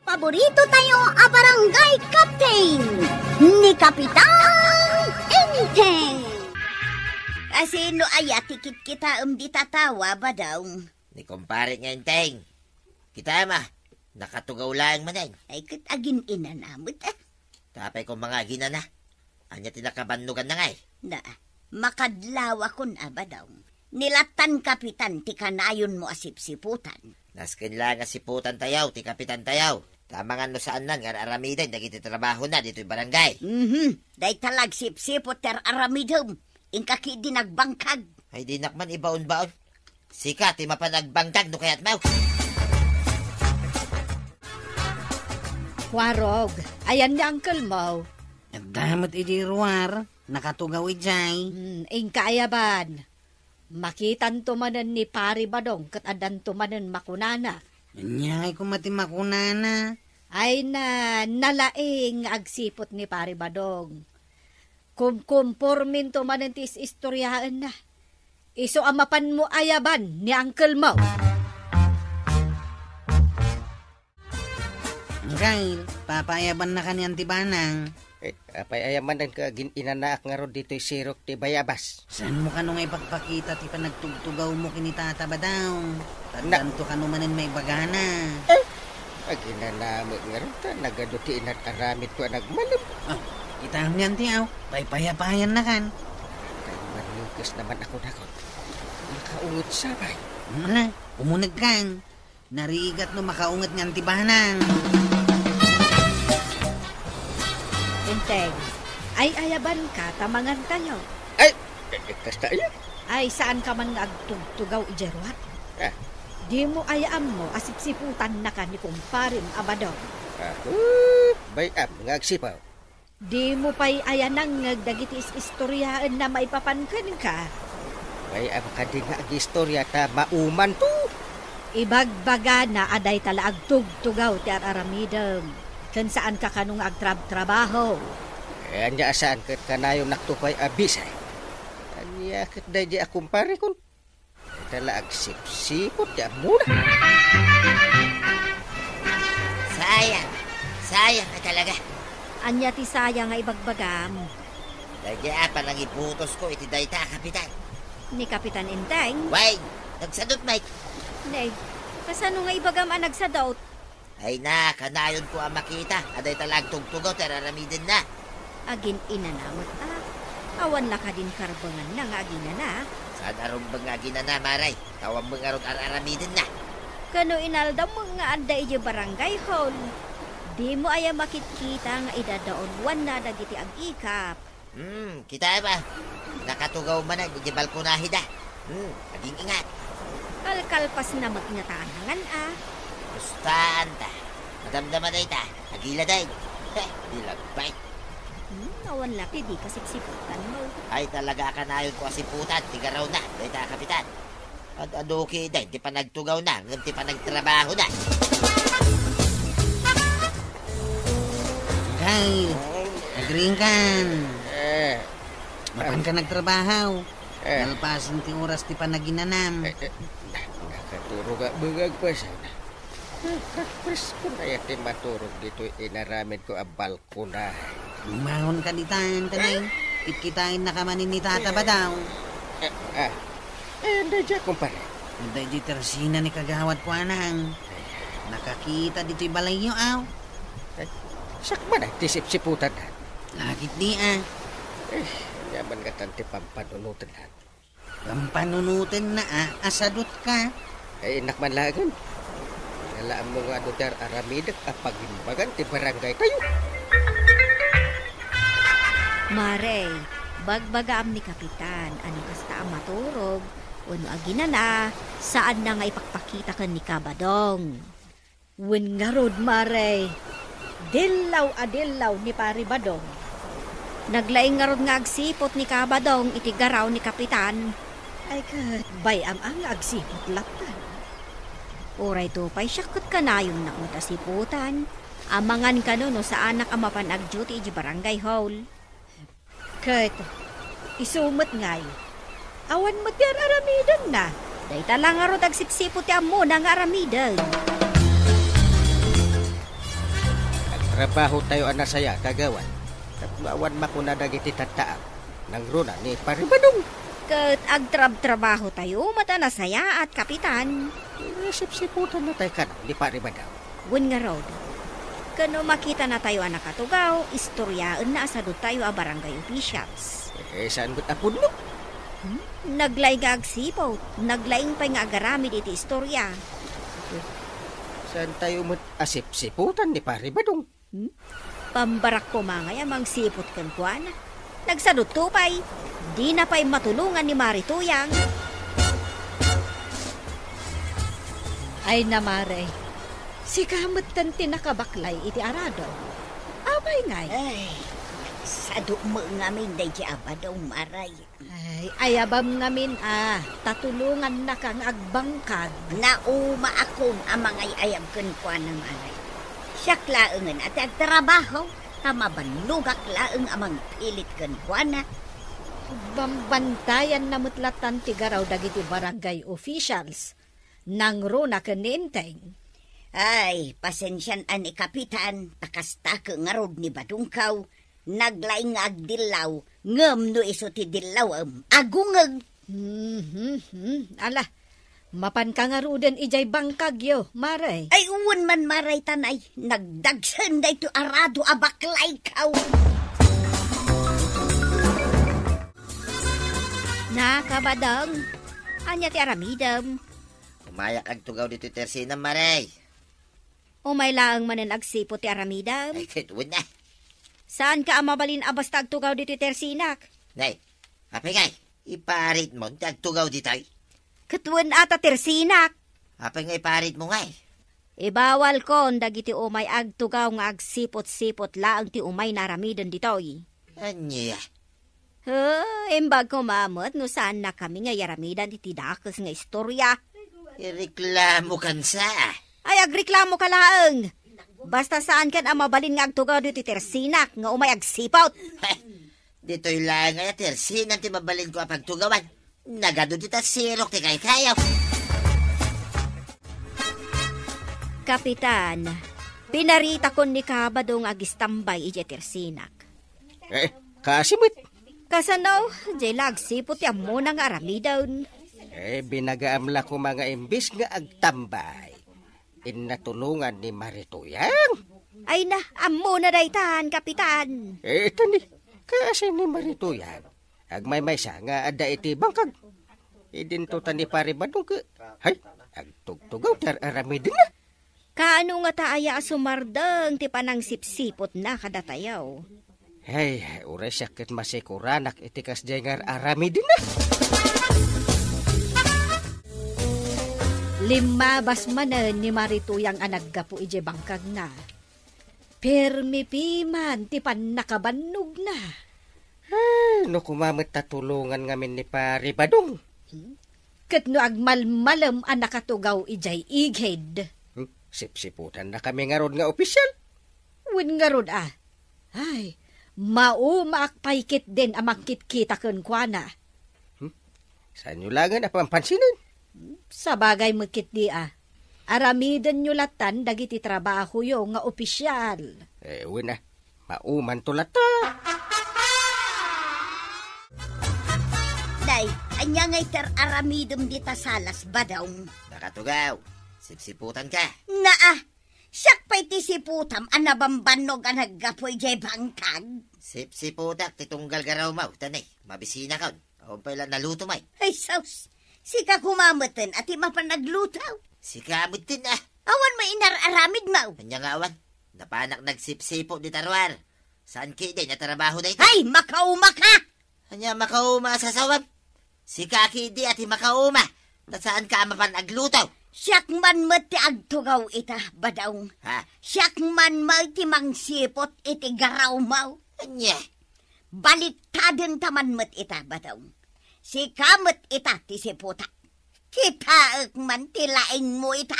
Paborito tayo a barangay captain ni Kapitan Enteng. Asino aya tikit kita di tatawa ba daw? Ni kumpare nga Enteng. Kita ma, nakatugaw lang manay. Ay kat agin inanamot Tapay kong mga ginana. Anya tinakabannugan na nga Na, makadlawa kun aba daw. Nilatan kapitan ti kanayon mo asipsiputan. Naskin lang asiputan tayaw, ti kapitan tayaw. Tama nga no saan nan, nga aramidan, nagiti trabaho na dito'y barangay. Day talag sipsipot ter aramidom. Inkaki di nagbangkag. Ay di nakman ibaon-baon. Sika, ti mapanagbangkag no kayat mau. Warog, ayan ni Uncle Mo. Nagdamot idi ruwar, nakatugaw ijay. Ingkaayaban. Makitan tumanan ni Pari Badong kat adan tumanan makunana. Anyay ko mati makunana. Ay nalaing agsipot ni Pari Badong. Kumpormin tumanan tis istoryaan na. Iso amapan mo ayaban ni Uncle Mo. Gail, papayaban na kanyan tibanang. Apay ayaman din ka inanaak nga ron dito'y sirok ti bayabas. Saan mo ka nung ipagpakita ti pa nagtugtugaw mo kinitata ba daw? Tanto ka numanin may bagana. Pag inanamot nga ron ta, nagaduti inat aramid ko nagmalam. Kita niyan ti aw, paypayapayan na kan. Manukas naman ako na ko. Nakaungot sabay. Umunag kang. Narigat no makaungat niyan tibanang. Enteng, ay ayaban ka, tamangan tayo. Ay, kasta iya. Ay, saan ka man agtugtugaw ijerwat? Di mo ayaan mo, asipsiputan na ka ni kumparin abadong. Bayam, ngagsipaw. Di mo pa'y ayanang ngagdagitis istoryaan na maipapankan ka. Bayam ka di nga ag-istorya ta mauman to. Ibagbaga na aday tala agtugtugaw ti aramidem. Kan saan ka kanong agtrabaho? Anya saan kat kanayo naktupay abisay. Anya kat day di akumpare kun. Tala agsipsipot di amuna. Sayang na talaga. Anya ti sayang nga ibagbagam. Dahil pa nang iputos ko iti dayta, kapitan. Ni Kapitan Enteng? Wait, nagsadot, Mike. Nay, kasano nga ibagam ang nagsadot? Ay na, kanayon ko ang makita. Aday talag tugtugaw, teraramidin na. Agin inanamot awan la ka din karbangan na nga agina na. Saan arong bangagina na, Maray? Tawang mga arong araramidin na. Kano inaldam mo nga anda iyo barangay hall. Di mo aya makitkita nga idadaon wan na dagiti ag ikap. Kita ba? Nakatugaw man ang di balkonahida. Aging ingat. Kalkalpas na magngatanangan Gustaan ta. Madamdaman na ita. Agila day. Dilagbay. Awan laki di kasiksiputan mo. Ay talaga ka na yun ko asiputan. Tigaraw na. Dayta kapitan. At adoki day. Di pa nagtugaw na. Di pa nagtrabaho na. Gail, agring kan. Mapan ka nagtrabaho. Nalpasan ti oras ti panaginanam. Nakaturo ka bugag pa siya. Kakpres ko na yakin maturog dito inaramid ko ang balkona. Umahon ka ditan, tanay. Kitkitain na ka manin ni tata ba daw? Hindi dyan, kumpare. Hindi di tersina ni kagawad ko anang. Nakakita dito'y balay nyo, aw. Sakman ay tisip-siputan na. Lakit di, Yaman ka tanti pampanunutan na. Pampanunutan na, asadot ka. Ay, inakman lagan. Nalaan mo nga doon aramidak apagimbagan ti barangay tayo. Mare, bagbagaam ni Kapitan, ano kasta ang maturog, uno agina na, saan na nga ipakpakita ka ni Kabadong. Wen nga rod, Mare, dilaw ni Pari Badong. Naglaing nga rod nga agsipot ni Kabadong, itigaraw ni Kapitan. Ay kat, bayam ang agsipot latan. Oray to pa'y syakot ka na yung nakutasiputan. Amangan ka no sa anak ang mapanag-duty di barangay hall. Kat, isumot ngay. Awan mo ti aramidan na. Day talang nga ro tagsipsipot ti amo na nga aramidan. trabaho tayo anasaya kagawan. At maawan makuna dagiti tataang ng runa ni Paribadong. Kat agtrab-trabaho tayo, mata na saya at kapitan. Sip-siputan na tayo kanaw ni Paribadong. Gun nga road. Kano makita na tayo ang nakatugaw, istoryaan na asadot tayo a barangay officials. Saan ba't apod mo? Naglaing nga agsipot, naglaing pa nga agaramid iti istorya. Saan tayo asip-siputan ni Paribadong? Pambarak ko mangay amang sipot kan kuan. Nagsadot tupay, di na pa'y matulungan ni Marituyang. Ay namare, si kamot kan tinakabaklay iti arado. Abay ngay. Ay, sado mo ngamin day di abadong maray. Ay, ayabam ngamin tatulungan na kang agbangkag. Nauma akong amangay ayab kun kwa ng maray. Siyak laengan at agtrabaho, tamabanlugak laeng amang pilit kun kwa na. Bambantayan na mutlatan ti garaw dagiti barangay officials. Nang runa kaninteng. Ay, pasensyan ani kapitan, takasta nga rod ni Badungkaw, naglaing agdilaw, ngem no iso ti dilaw agungag. Ala, mapan ka nga ruden ijay bangkag yo, maray. Ay, uwan man maray tanay, nagdagsan da ito arado abaklay kaw. Nakabadang, anya ti aramidam. Umayak ang tugaw dito tersina, maray. Umay laang manan agsipo ti aramidam. Ay, kituwid na. Saan ka amabalin abas tagtugaw dito tersinak? Nay, apay iparit mo, tagtugaw dito ay. Katuan ata tersinak. Apay nga iparit mo ngay. Ibawal kon dagiti umay agtugaw nga agsipot-sipot laang ti umay naramidan ditoy. Anya. Imbag ko mamot no saan na kami nga yaramidan iti dakes nga istorya. Ireklamo kan sa. Ay, agreklamo ka laang. Basta saan kan amabalin nga agtugaw dito tersinak nga umay agsipot. Dito'y lang nga tersina ti mabalin ko apag tugawan. Nagado dita sirok ti kay-kayaw. Kapitan, pinarita kon ni Kabadong agistambay ije tersinak. Kasimit. Kasano, jay lagsipot yan mo nga aramidaw. Binagaamla ko mga imbis nga agtambay. Inatulungan ni Marituyang. Ay na, amo na daytan, kapitan. Ito ni, kasi ni Marituyang. Agmay-may siya nga ada iti bangkag. Idintutan ni Paribadong ka. Hay, agtugtugaw tar aramidin na. Kaano nga taaya sumardang ti panang sipsipot na kadatayaw. Hey, uray sakit masikuranak itikas jengar aramidin na. 5 basmanen ni Marituyang anaggapo ije bangkag na. Permi piman ti pan nakabannog na. No kumamit tatulungan ngamin ni Paribadong. Ket no agmalmalam ang nakatugaw ijay ighed. Sipsiputan na kami nga rod nga opisyal. Win nga rod Ay, maumaak paikit din amang kitkita kun kwa na. Saan nyo langan apampansinin? Sa bagay magkit di Aramidan nyo latan dagiti trabaho yo nga opisyal. Wina, mauman to lata. Day, anya ngay aramidom dita salas badaw. Nakatugaw. Sipsiputan ka. Siyak pa'y tisiputam anabambanog ang naggapoy jay bangkag. Sipsiputak titunggal garaw mau. Tanay, mabisina ka. Awan pa ilan naluto may. Ay, saus. Sika kumamatan at imapanaglutraw. Sikamot din Awan may inararamid mau. Kanya nga awan. Napanak nagsipsipo di tarwar. Saan kide na trabaho na ito? Ay, makauma ka! Kanya makauma sa sawab. Sikaki di at makauma. Saan ka mapanagluto? Siyak man mati agtugaw ita, badaw. Siyak man mati mangsipot iti garaw mau. Anya? Baliktaden taman mat ita, badaw. Si kamot ita ti siputa. Kita man tilaing mo ita.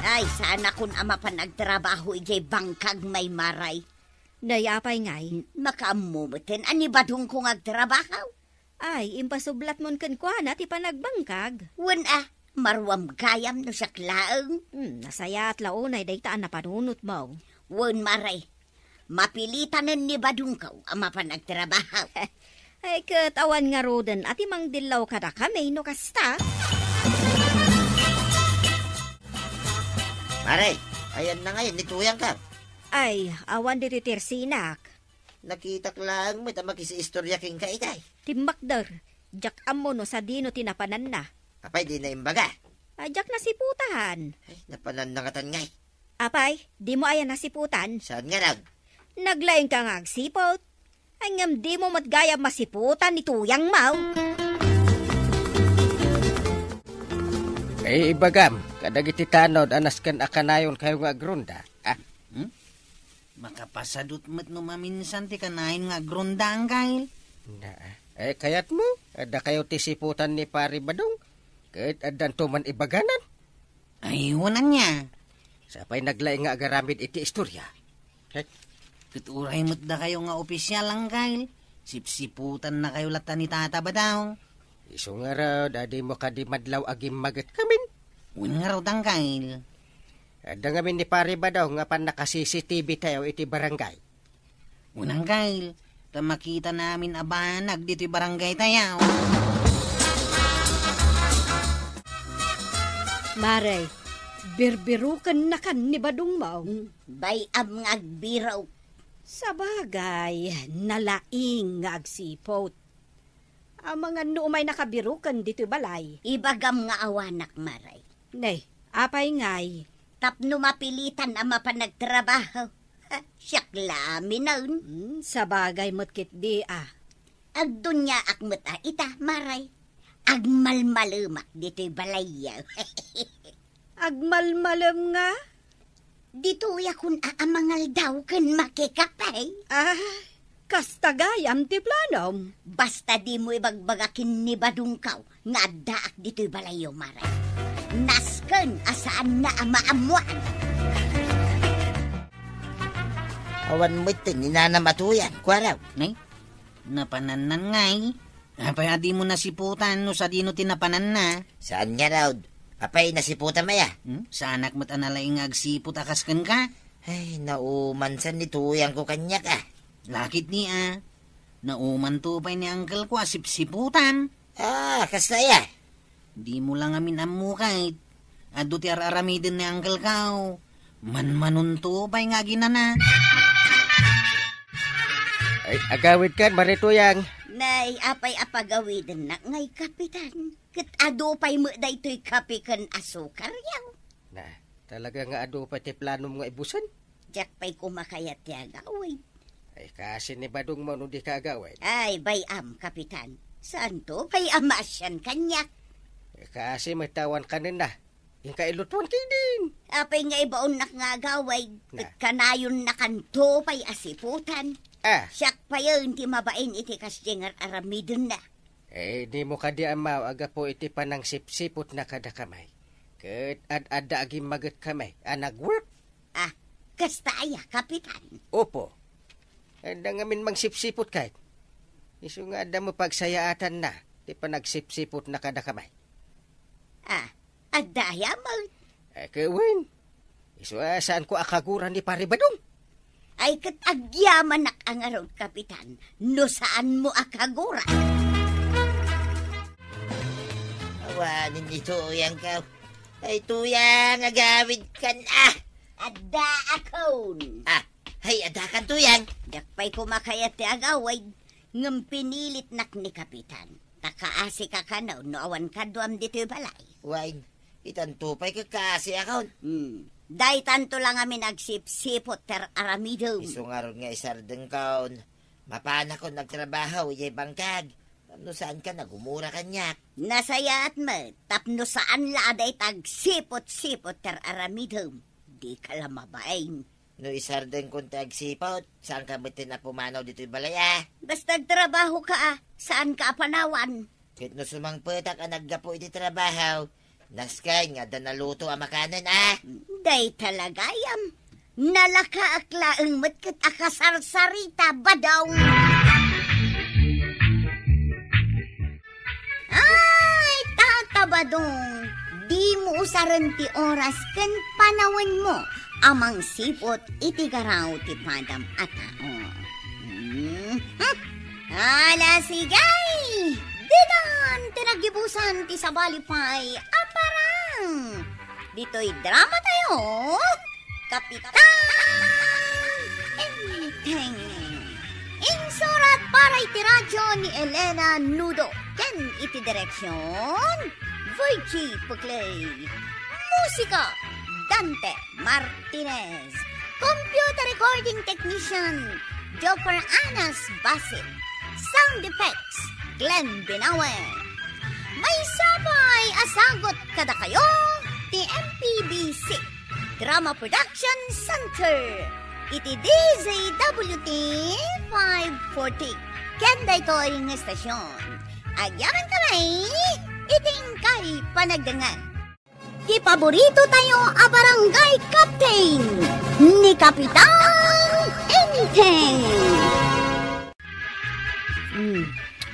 Ay, sana kun ama pa nagtrabaho ijay bangkag may maray. Nayapay ngay. Makaamumutin, ani badong kong agtrabaho? Ay, impasublat mon kan kwa na ti panagbangkag. Wan marwam gayam no siya klaang. Nasaya at launay daytaan na panunot mo. Wen maray, mapilitanan ni Badungkaw ang mapanagtrabaho. Ay katawan nga roden at imang dilaw kada kami no kasta. Maray, ayan na ngayon, nituyang ka. Ay, awan dito tirsinak. Nakita ko lang mo, makisi istorya king ka itay. Timakder, jak amo no sa dino tinapanan na. Apay, di na imbaga. Jak nasiputahan. Ay, napanan na katan ngay. Apay, di mo ayan nasiputan. Saan nga nag? Naglaing ka nga agsipot. Ay ngam di mo matgaya masiputan ni tuyang mau. Ay ibagam, kadag iti tanod anas kan akanayon kayo nga agronda. Makapasadot mo't no maminsan ti kanain nga agronda ang kail. Kayat mo, ada kayo tisiputan ni Pari Badong. Kahit adan tuman ibaganan. Ay, wanan niya. Sapay naglaing nga agaramid iti istorya. Kituray mo't da kayo nga opisyal ang kail. Sipsiputan na kayo lata ni Tata Badong. Iso nga raw, dadi mo kadimadlaw agim magat kamin. Wen nga raw dang kail. Ada ngamin ni Pari Badong nga pan naka-CCTV tayo iti barangay. Unang kail, ta makita namin abanag dito'y barangay tayo. Maray, birbirukan na kan ni Badong mau. Bayam nga agbiraw. Sa bagay, nalaing nga agsipot. Ang mga nuumay nakabirukan dito balay. Ibagam nga awanak maray. Nay, apay ngay. Tapno mapilitan ang mapanagtrabaho. Siyak lami na Sa bagay mo't di Agdunya akmat ita maray. Agmalmalumak dito'y balayaw. Agmalmalam nga? Dito yakun aamangal daw kan makikapay. Kastagayam ti planom. Basta di mo ibagbagakin ni Badungkaw nga daak dito'y balayaw maray. Nasken asaan na amaamuan. Awan mo ito, ninanamatuyan. Kwaraw. Nay, napananan ngay. Apay adi mo nasiputan no sa dino tinapanan na. Saan nga raw? Apay, nasiputan maya. Sa anak mo't analay nga agsipot akaskan ka. Ay, naumansan nituyang ko kanya ka. Lakit niya. Nauman to pa'y ni uncle ko asip-siputan. Kastaya. Di mo lang amin amu kahit. Ado ti araramidin ni uncle kao. Man-manon to pa'y nga ginana. Ay, agawid kan, Marituyang. Nay, apay apagawidin na ngay kapitan. Kat ado pa'y mo da ito'y kape kan asukar yaw. Talaga nga ado pa ti plano mo nga ibusan. Diyak pa'y kumakayat ya gawin. Ay, kasi ni Badong mo no di ka agawid. Ay, bayam, kapitan. Saan to? Pa'y amasyan kanyak. Kasi may tawan ka na. Yung kailutuan kayo din. Apay nga ibaon nak nga gaway. Kat kanayon na kanto pa'y asiputan. Siyak pa yun, di mabain iti kasjengar aramidon na. Di mo kadi amaw, aga po iti panang sipsipot na kada kamay. Kat ad-ada agim magat kamay. Nag-work? Kasta aya, kapitan. Opo. Ada ngamin mang sipsipot kahit. Iso nga ada mo pagsayaatan na. Di pa nagsipsipot na kada kamay. Adaya mo. Kawin. Iso saan ko akaguran ni Pari Badong? Ay kat agyaman nak ang araw, kapitan. No saan mo akaguran? Awanin ni tuyang ka. Ay, tuyang, agawid kan Ada akon. Hay, ada kan tuyang. Dakpay kumakayat ti agaway. Ngam pinilit nak ni kapitan. Takaasi ka kanaw no awan kaduam dito balay. Wain, itantupay ka kasi akon. Day tanto lang amin nagsip-sipot ter aramidom. Isungaron nga isardeng kaon. Mapana ko nagtrabaho, iyay bangkag. Tapno saan ka nagumura kanyak? Nasaya at mo, tapno saan laday tagsipot-sipot ter aramidom. Di ka lang mabain. No isardeng kong tagsipot, saan ka ba't na pumanaw dito'y balaya? Basta trabaho ka saan ka panawan? Kahit no sumangpetak ang naggapo iti trabaho, naskay nga danaluto ang makanan Day talagayam. Nalakaakla ang matkat akasarsarita badaw. Ay, Tata Badong. Di mo usaran ti oras ken panawin mo amang sipot iti garaw ti padam a tao. Ala sigay! Didan tinagibusan ti sabalipay aparang. Dito'y drama tayo. Kapitan Enteng. Insurat para iti radyo ni Elena Nudo. Ken iti direksyon Virgie Pugley. Musika Dante Martinez. Computer recording technician Joker Anas Basit. Sound effects Glenn Binawe. May sabay asagot kada kayo ti MPBC Drama Production Center. Iti DZWT 540. Kenda ito ang estasyon. Agyaman kami, iting kay panagdangan. Di paborito tayo a barangay captain ni Kapitan Enteng.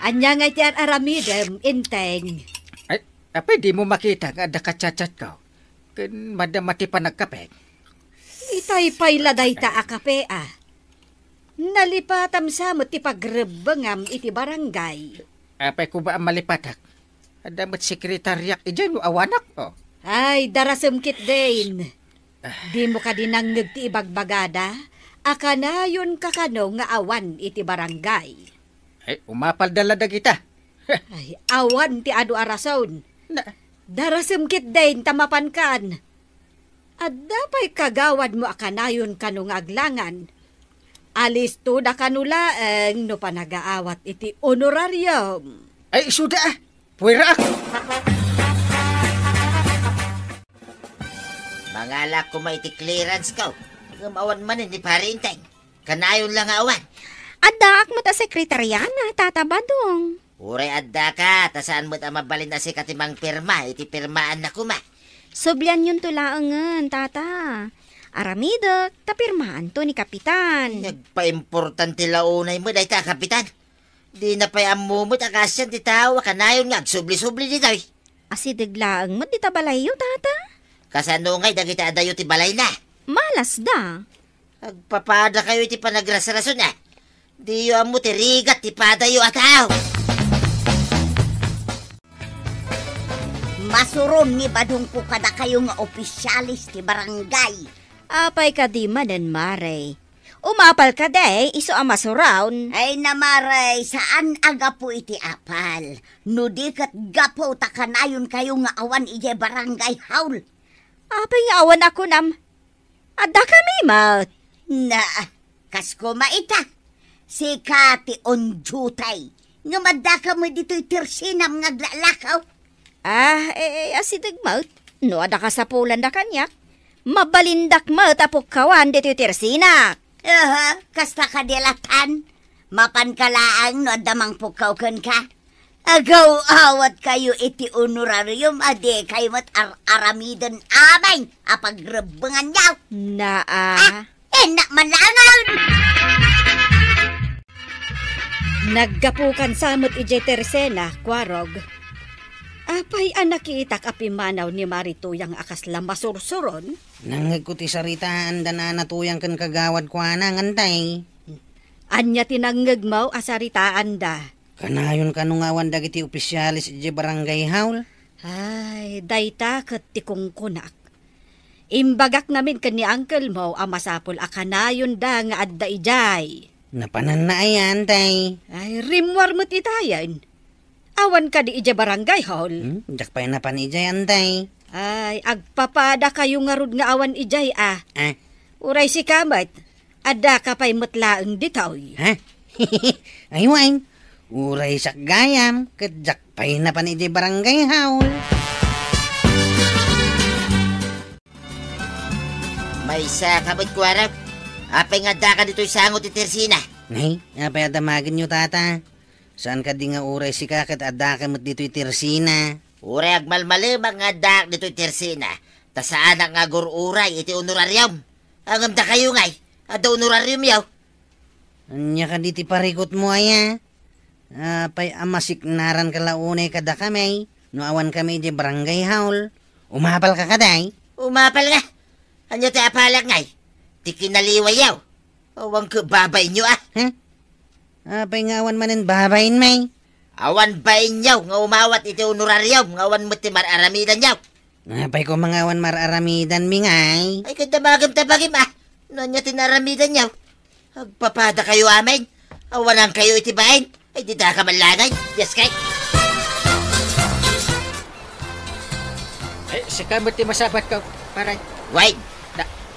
Anya nga tiyan aramidem, Enteng. Ay, apay di mo makita nga ada kacacat ko. Ken madamati pa nagkapek. Itay payladay ta akape Nalipatam sa mo ti pagrebengam iti barangay. Apay ko ba ang malipatak? Adamat sekretaryak ijan no awanak ko. Ay, darasem kit din. Di mo ka dinanggag ti ibagbagada, akana yun kakano nga awan iti barangay. Ay, umapal dalada kita. Ay, awan ti adu arason. Na, Darasem kit din tamapan kan. At dapay kagawad mo akanayon kanong aglangan. Alis to da kanulaeng no panagaawat iti honorarium. ay suda ah. Puwera ako. Mangalak ko may iti clearance ko. Gumawan man ni pare Enteng. Kanayon lang awan. Adak mo ta sekretariana, tatabadong. Uray adda ka, tasaan mo't mabalin na si katimang pirma, iti pirmaan na kuma. Soblian yun tulaangan, tata. Aramidok, tapirmaan to ni Kapitan. Nagpa-importante launay mo, dahi ta, Kapitan. Di na pa'y amumot akasyan ti tao, kanayon nga, subli-subli di dahi. Asideglaang mo, di tabalayo, tata. Kasano nga'y dagita adayo ti balay na. Malas da. Agpapada kayo iti panagrasarason na. Di yo amo ti rigat, ti padayo ataw. Masuron ni badong po kada kayo nga opisyalis ti barangay. Apay ka di manen mare. Umapal ka day, iso amasurawn. Ay namaray, saan aga po iti apal? No di kat gapo takanayon kayo nga awan ije barangay haul. Apay nga awan ako nam. Adda kami maut. Na, kasko maita. Si Kati Onjutay. Nga madaka mo dito'y tirsinam nga glalakaw. Asidag maut. No, ada ka sa pulan da kanyak. Mabalindak maut apok kawan dito tirsina. Kasta ka dilatan. Mapan kalaang no adamang pukaw ka. Agaw awat kayo iti honorarium ade kayo mat aramiden amay apagrebengan yaw. Enak manlangan. Naggapukan samot ije tersena, kwarog. Apay anak itak apimanaw ni Marito yang akas lamasursuron. Nangagkuti saritaan da na natuyang kan kagawad kwa na ngantay. Anya tinanggagmaw asaritaan da. Kanayon kanungawan dagiti opisyalis ije barangay haul. Ay, dayta ket tikong kunak. Imbagak namin kani uncle mo amasapol akanayon da nga adda ijay. Napanan na ayan, tay. Ay, rimwar mo't itayan. Awan ka di ija barangay hall. Jak pa na pan ijayan, tay. Ay, agpapada kayo nga rod nga awan ijay Uray si kamat, ada ka pa'y mutlaang ditoy. Ha? Aywan, uray sak gayam, kadyak pa na pan ijay barangay haul. May isa kabit ko harap. Apay nga da ka dito'y sangot ti tersina. Nay, apay adamagin nyo, tata. Saan ka di nga uray si kakat adaka mo't dito'y tersina? Uray agmalmali mga dak dito'y tersina. Ta saan nga gururay iti honorarium. Ang da kayo ngay, ada honorarium yaw. Anya ka diti parikot mo aya. Apay amasiknaran kalaunay kada kami. No awan kami di barangay haul. Umapal ka kaday? Umapal nga. Anyo ti apalak ngay. Ti kinaliwayaw. Awang ka babay nyo ah. Ha? Apay nga awan manin babayin may. Awan bayin nyaw nga umawat iti honoraryaw nga awan mo ti mararamidan nyaw. Apay ko mga awan mararamidan mi ngay. Ay kadamagam tabagim ah. Nonya tinaramidan nyaw. Agpapada kayo amin. Awanan kayo iti bayin. Ay di ka malangay. Yes kay. Sika mo ti masabat ka, paray. Wait.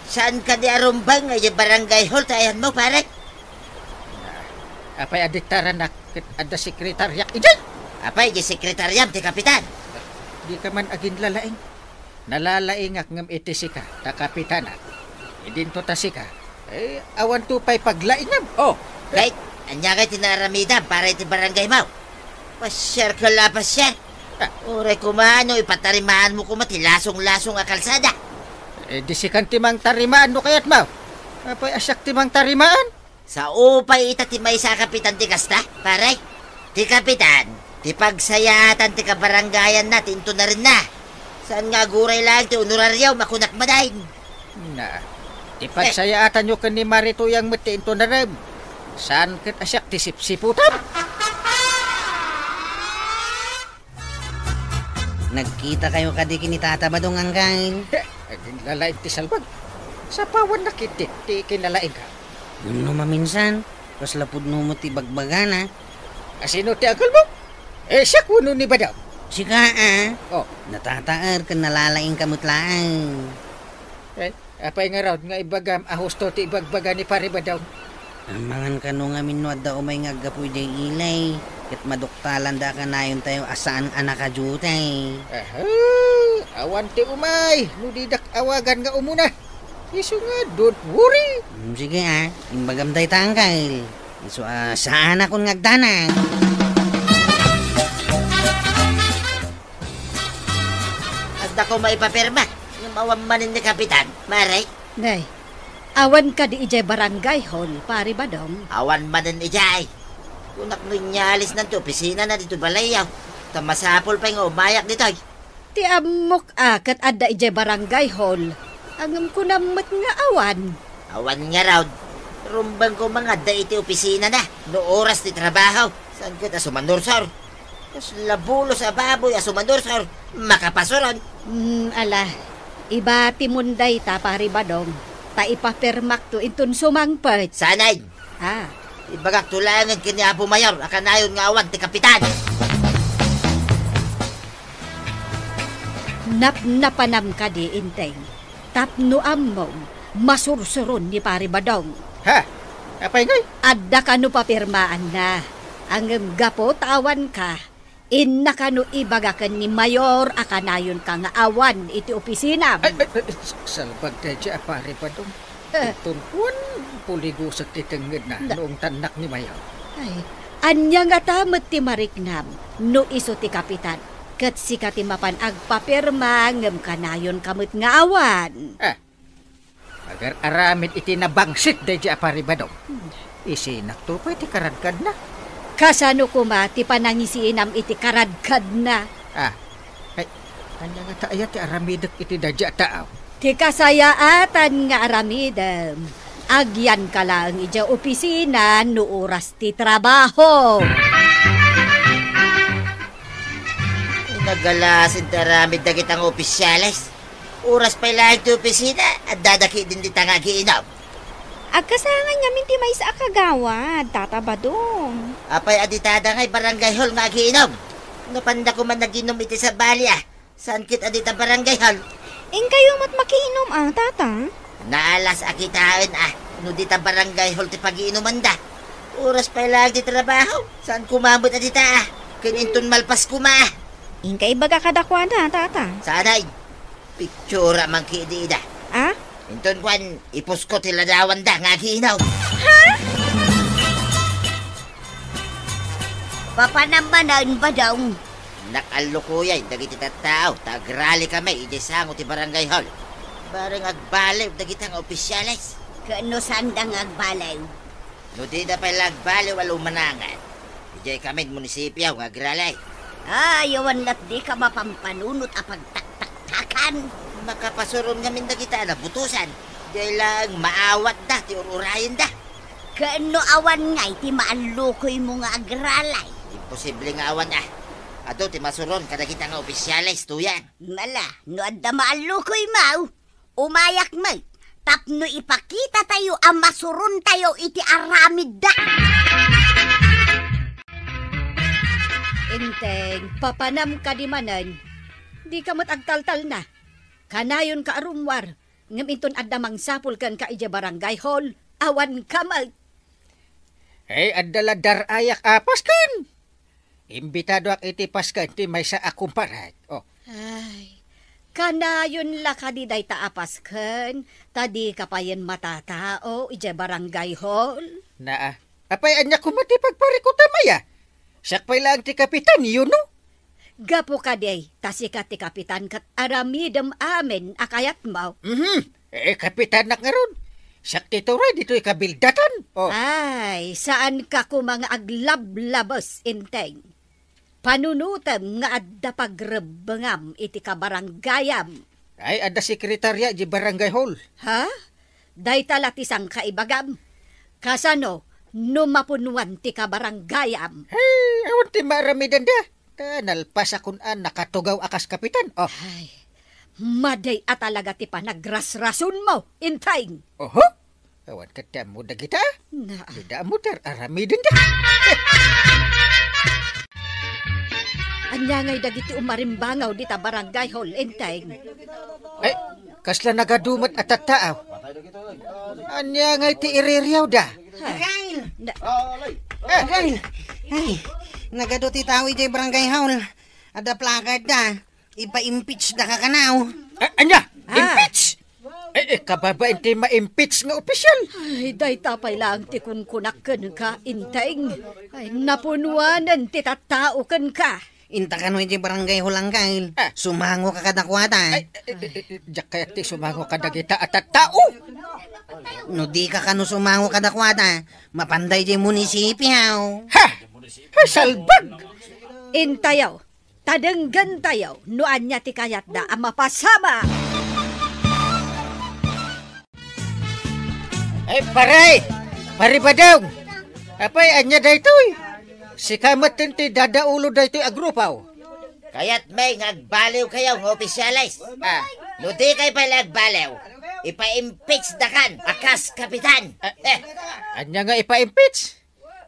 Saan ka di arumbang ay barangay hall tayan mo pare? Apay adiktaran na ada sekretarya. Ijay! Apay di sekretaryam ti kapitan. Di ka man agin lalaing. Nalalaing ak ngam iti sika, ta kapitana. Idin to ta sika. Awan to pa'y paglaingam. Oh, Right. Anya kay tinaramidan para iti barangay mo. Pasyar ka la pasyar. Oray kumano ipatarimaan mo kumati lasong-lasong a kalsada. di sikan timang tarimaan no kayat mo. Apay asyak timang tarimaan. Sa upay itatimay sa kapitan ti kasta, pare. Ti kapitan, ti pagsayatan ti kabarangayan natin to na rin na. Saan nga guray lang ti honoraryaw makunak madain. Na, di pagsayaatan nyo ni Marito yang matiin to na rin. Saan kat asyak ti sipsiputan? Nagkita kayo kadiki ni Tata Badong angkay. Aging lalain ti salbag. Sa pawan nakitit, ti kinalain ka. Ano maminsan? Kas lapod no mo ti bagbagan ha? Asino ti agal mo? Siya kuno ni Badaw. Sika Oh, natataar ka nalalaing kamutlaan. apay nga raw nga ibagam ahusto ti ibagbaga ni Pare Badaw. Amangan ka no nga minwad da umay nga gapoy day ilay. Kat maduktalan da ka na yun tayo asaan anak ka jutay. Awan ti umay. Nudidak awagan nga umuna. Iso nga, don't worry. Sige imbagam day tangkay. So saan akong ngagdanang? At ako maipapirma. Yung mawamanin ni kapitan, maray. Nay, awan ka di ijay barangay hall, Pare Badong. Awan manin ijay. Kunak nunyalis na to, opisina na dito balayaw. Tamasapol pa yung umayak dito. Ti amok kat adda ijay barangay hall. Angam ko namot nga awan. Awan nga raw. Rumbang ko mga da iti opisina na. No oras ti trabaho. Saan kita sumandursor? Tapos labulo sa baboy sumandursor. Makapasoron. Ala, iba timunday ta, Pare Badong. Ta ipapirmak to intun sumangpet. Sanay. Ibagak tulangan kini Apo Mayor. Akanayon nga awan ti kapitan. Napanam ka di inteng. Tapno among masursuron ni Pare Badong. Ha? Apay ngay? Adda ka no papirmaan na. Ang gapo tawan ka. Inna ka no ibagakan ni Mayor akanayon ka nga awan iti opisina. Salbag na dya, Pare Badong. Tunpuan, puligo sa titengid na noong tanak ni Mayaw. Ay, anya nga tamat ti mariknam no iso ti kapitan. Kat si katimapan agpapirma ngem kanayon kamut nga awan. Agar aramid iti nabangsit da dya, Pare Badong. Isinak to pa iti karadkad na. Kasano kuma ti panangisiinam iti karadkad na. Ay, kanya nga taaya ti aramidak iti da dya taaw. Ti kasayaatan nga aramidem. Agyan ka lang ija opisina no oras ti trabaho. Nagalasin taramid na kitang opisyales. Oras pa lang iti opisina at dadaki din di tangagiinaw. Agkasangan nga minti may sa akagawad, Tata Badong. Apay aditada nga'y barangay hall nga agiinom. Napanda ko man naginom iti sa bali Saan kit adita barangay hall? Ing kayo mat makiinom Tata? Naalas akitaan no dita barangay hall ti pagiinuman da. Oras pa lang di trabaho. Saan kumabot adita Kininton malpas kuma Ing kay baga kadakwan Tata? Sanay. Pictura man kiidida. Inton kwan, ipos ko tiladawan da nga agiinaw. Papanamanan ba daw? Nakalukuyay, dagiti tattao, tagrali kami, idisango ti barangay hall. Barang agbalew, dagitang opisyales. Kano sandang agbalaw? No di da pa agbalew alumanangan. Ijay kami munisipyo, nga agralay. Yawan lat di ka mapampanunot apag taktak takan. Makapasuron ngamin na kita na butusan. Dahil lang maawat da, ti ururayan da. Kaano awan nga iti maalukoy mo nga agralay. Imposible nga awan Ado, ti masuron kada kita nga opisyalis, tuyan. Mala, no adda maalukoy mau. Umayak may. Tapno ipakita tayo ang masuron tayo iti aramid da. Inteng, papanam ka di manan. Di ka matagtaltal na. Kanayon ka arumwar. Ngam adda mangsapul kan ka ija barangay hall. Awan ka mag. Adala darayak apas kan. Imbitado ak iti paskan ti may sa akong parat. Ay, kanayon la ka di day taapas kan. Tadi ka pa yan matatao ija barangay hall. Apay anya kumati pagparikuta maya. Sakpay lang ti kapitan, yun no? Gapo ka day, tasika ti kapitan kat aramidam amin akayat mo. Kapitan na nga ron. Sakti to rin, dito ikabildatan. Ay, saan ka ko mga aglablabos, inteng? Panunutam nga adda pagrebengam iti kabaranggayam. Ay, adda sekretarya di barangay hall. Ha? Day talatisang kaibagam. Kasano, numapunuan ti kabaranggayam. Ay, awan ti maramidan da. Nalpas akong nakatugaw akas kapitan. Ay, maday talaga ti panagrasrason mo, inteng. Oho? Awan ka mo da kita? Bida mo dar aramidin da. Anya ngay dagiti umarimbangaw di ta barangay hall, inteng. Ay, kasla nagadumat at taaw. Anya ngay ti iririyaw da. Agail! Agail! Ay, nagadoti tao iti barangay hall. Ada plakad da. Ipa-impeach da kakanaw. Anya? Impeach? Kababain ti ma-impeach nga opisyal. Ay, day tapay lang ti kunkunakken ka, inteng. Ay, napunuanan ti tattao ken ka. Inta ka no iti barangay hall ang gail. Sumango ka kadakwata. Diyak kaya ti sumango kadagita at tao. No di ka kano sumango kadakwata. Mapanday di munisipi haw. Ha! Ay, salbag! Intayaw, tadenggan tayaw, nuan niya ti kayat da ang mapasama. Ay, pare badong. Apay, anya da ito'y. Si kamat ti dadaulo da ito'y agrupaw. Kaya't may ngagbaliw kayo ng opisyalis. No di kayo pala nagbaliw. Ipa-impeach da kan, akas kapitan. Anya nga ipa-impeach?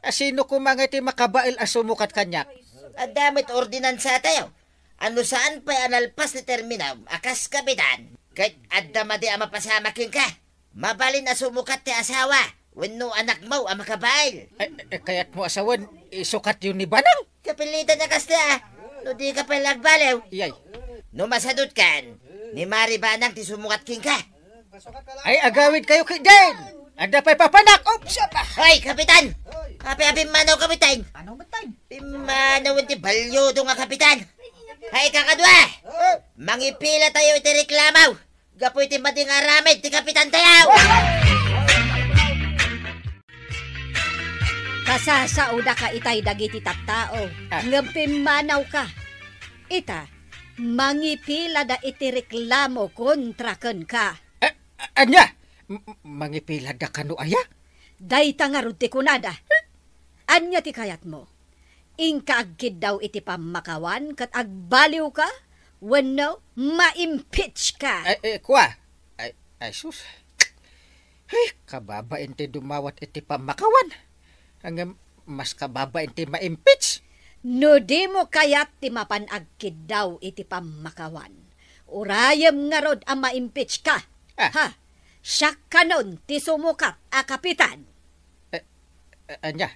Sino kumanga ti makabail asumukat kanyak? At damit ordinansa tayo. Ano saan pa analpas ni terminaw, akas kapitan. Kahit adda madi ang mapasamakin ka. Mabalin asumukat ti asawa. Wenno anak mo ang makabail. Kaya't mo asawan, isukat yun ni Banang. Kapilitan na kasta. No di ka pala nagbaliw. Iyay. No masadot kan, ni Mari Banang ti sumukat king ka. Ay, agawid kayo kay Den. Anda pa'y papanak. Hoy, kapitan! Kapi manaw, kapitan! Ano ba tayo? Pimanaw ti balyodo nga, kapitan! Hay, kakadwa! Mangipila tayo iti reklamaw! Gapoy ti mading aramid ti kapitan tayaw! Kasasauda ka itay dagiti tattao, ngampimanaw ka. Ita, mangipila da iti reklamo kontra ken ka. Anya? Mangipila da kanu aya? Day tangarod ti kunada. Anya ti kayat mo? Ingka agkid daw iti pamakawan kat agbaliw ka? Wenno, ma-impeach ka. Kwa? Ay, sus. Ay, kababain ti dumawat iti pamakawan. Hanggang mas kababain ti ma-impeach. No di mo kayat ti mapanagkid daw iti pamakawan. Urayam nga rod ang ma-impeach ka. Ha? Siya kanon ti sumukat a kapitan. Anya?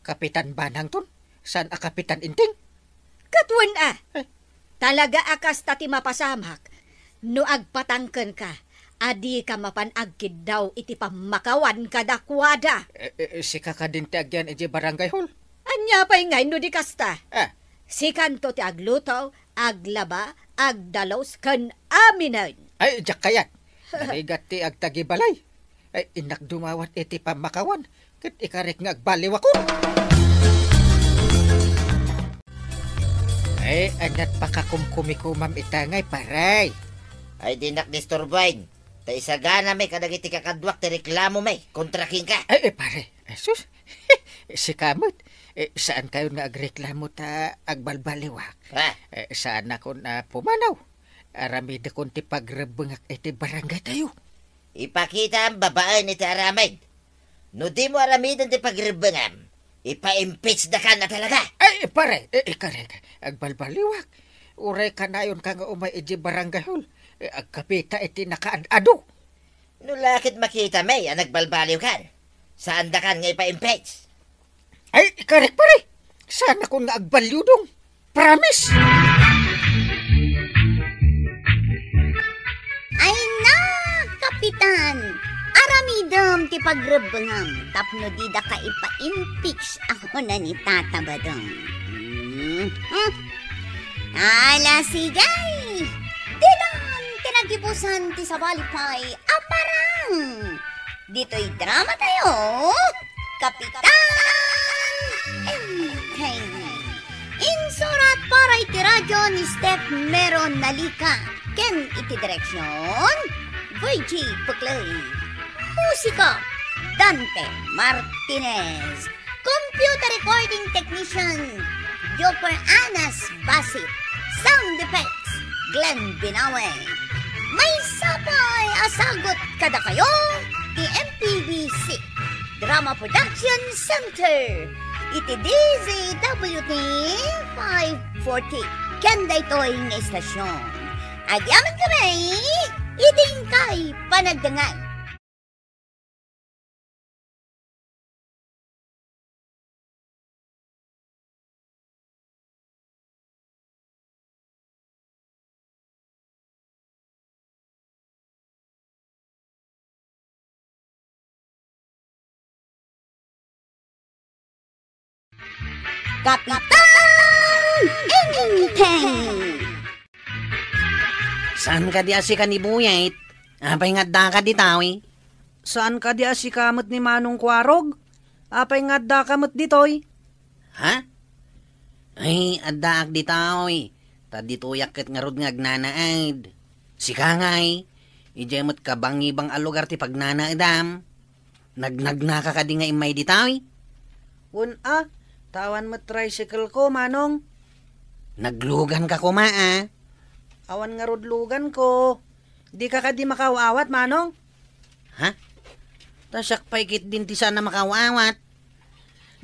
Kapitan Banang ton? Saan a kapitan inting? Katwan Talaga akas tati mapasamak. No agpatangken ka. Adi ka mapanagkid daw iti pamakawan kadakwada. Si kakadin ti agyan iti barangay hall. Anya pa'y ngay no di kasta. Si kanto ti agluto, aglaba, agdalos, kan aminan. Ay, jak kayat. Narigat ti agtagibalay. Ay, inak dumawat iti pamakawan. Kat ikarik nga agbaliw ako. Ay, anat pakakumkumikumam itangay, paray. Ay dinak disturbain. Ta isagana may kadagiti kakadwak ti reklamo may. Kontraking ka. Ay, pare. Sus. Si kamot. Saan kayo nga agreklamo ta agbalbaliwak? Ha? Saan ako na pumanaw? Aramid akong ti pagrebengak iti barangay tayo. Ipakita ang babae ni ti aramid. No di mo aramidan ti pagrebengam, ipa-impeach na ka na talaga. Ay, pare. Karek. Agbalbaliwak. Uray ka na yun ka nga umay iti barangay hol. Agkapita iti nakaadado. No lakit makita may ang nagbalbaliw kan. Saan da kan nga ipa-impeach? Ay, karek pare. Sana ko nga agbalyudong. Promise. Ay na, Kapitan! Aramidam ti pagrebengam, tapno di da ka ipa-impeach ako na ni Tata Badong. Ala sigay! Didan tinagibusan ti sabalipay aparang! Dito'y drama tayo, Kapitan Enteng! Insurat para iti radyo ni Step Meron Nalika, ken iti direksyon, VG Puklay. Musika, Dante Martinez. Computer recording technician, Joper Anas Basit. Sound effects, Glenn Binawe. May sapay asagot kada kayo, di MPBC Drama Production Center. Iti DZWT 540. Kenda ito'y nga estasyon. Agyaman kami, iting kay panagdangan. Kapitan Enteng! Saan ka di asi ka ni Buyait? Apay ngadda ka di tawi? Saan ka di asi kamot ni Manong Kwarog? Apay ngadda kamot ditoy? Ha? Ay, adda ak di tawi. Tadi tuyak ket ngarod nga agnanaad. Si kangay, ijemot ka bang alugar ti pagnanaadam. Nagnagna ka di nga imay di tawi? Tawan mo tricycle ko, Manong. Naglugan ka ko, maa. Awan nga rodlugan ko. Di ka di makawawat, Manong. Ha? Tasyak paikit din ti sana makawawat.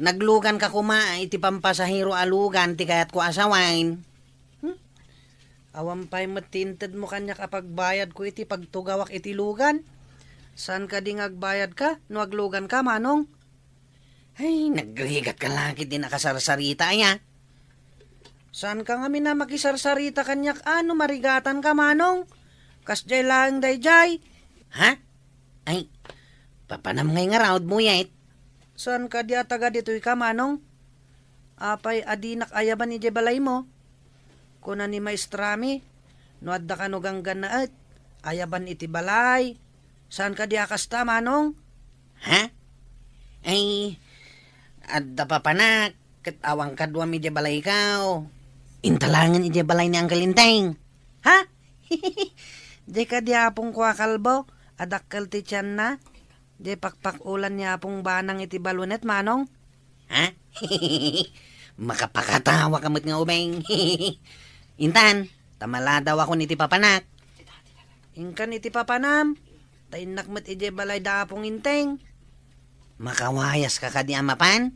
Naglugan ka ko, maa. Iti pampasahiro alugan, ti kayat ko asawain. Awan pa'y matinted mo kanya kapag bayad ko iti pagtugawak iti lugan. Saan ka di ngagbayad ka? No aglugan ka, Manong? Ay, nagrigat ka lagi din nakasarsarita ya. Saan ka nga mina makisarsarita kanyak ano marigatan ka, Manong? Kasjay lang dayjay. Ha? Ay, papanam ngay nga raod mo yait. Saan ka di ataga dito'y ka, Manong? Apay adinak ayaban ni Jebalay mo. Kuna ni maestrami, no adda ka no ganggan na at ayaban iti balay. Saan ka di akasta, Manong? Ha? Ay, adda pa panak, katawang kadwa mi balay ikaw. Intalangan ije balay ni Uncle Inteng. Ha? Di ka di apong kwa kalbo, adakkel ti tiyan na. Di pakpakulan niya apong banang iti balunet, Manong. Ha? Makapakatawa kamot nga ubeng. Intan, tamala daw ako niti papanak. Ingkan iti papanam, tainakmat ije balay da apong Inteng. Makawayas ka ka di amapan?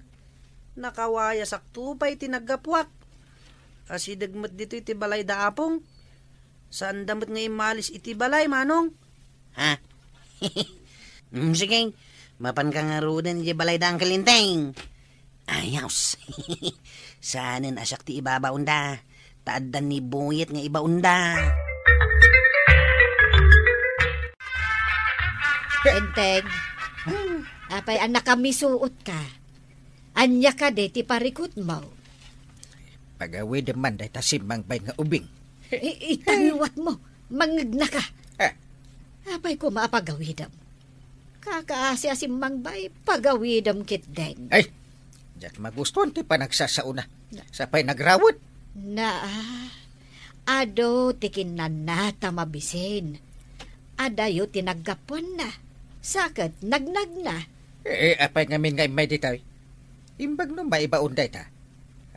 Nakawayas aktupay tinagapwak. Kasi dagmat dito iti balay da apong. Saan damat nga imalis iti balay, Manong? Ha? Sige, mapan ka nga rudan iti balay da ang kalinteng. Ayaws. Saanin asyak ti ibaba unda. Taaddan ni Buyet nga iba unda. Enteng. Apay ang nakamisuot ka. Anya ka de ti parikot mo. Pagawi deman day tasimang bay nga ubing. Itaniwat mo. Mangagna ka. Eh. Apay ko maapagawidam. Kakaasi-asim mangbay, pagawidam kit deng. Ay, diyan magustuhan ti panagsasauna. Sapay nagrawod. Na, ado tikinan na tamabisin. Adayo tinaggapuan na. Sakit, nagnag na. Apay ngamin nga may ditoy. Imbag no maibaunday ta.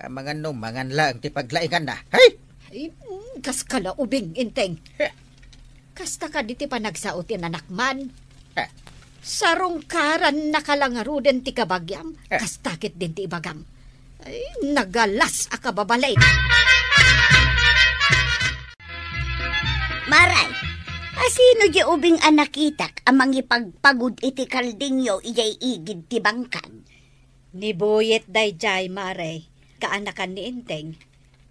Mga no, mga lang ti paglaingan na. Hay! Ay, kas kala ubing inteng. Kasta ka diti pa nagsautin anakman. Sarong karan nakalangaruden ti kabagyam. Kastakit din ti ibagam. Ay, nagalas akababalay. Maray, asino di ubing anakitak amang ipagpagod iti kaldingyo iyay igid ti bangkag? Ni Buyet dayjay mare, kaanakan ni Inteng.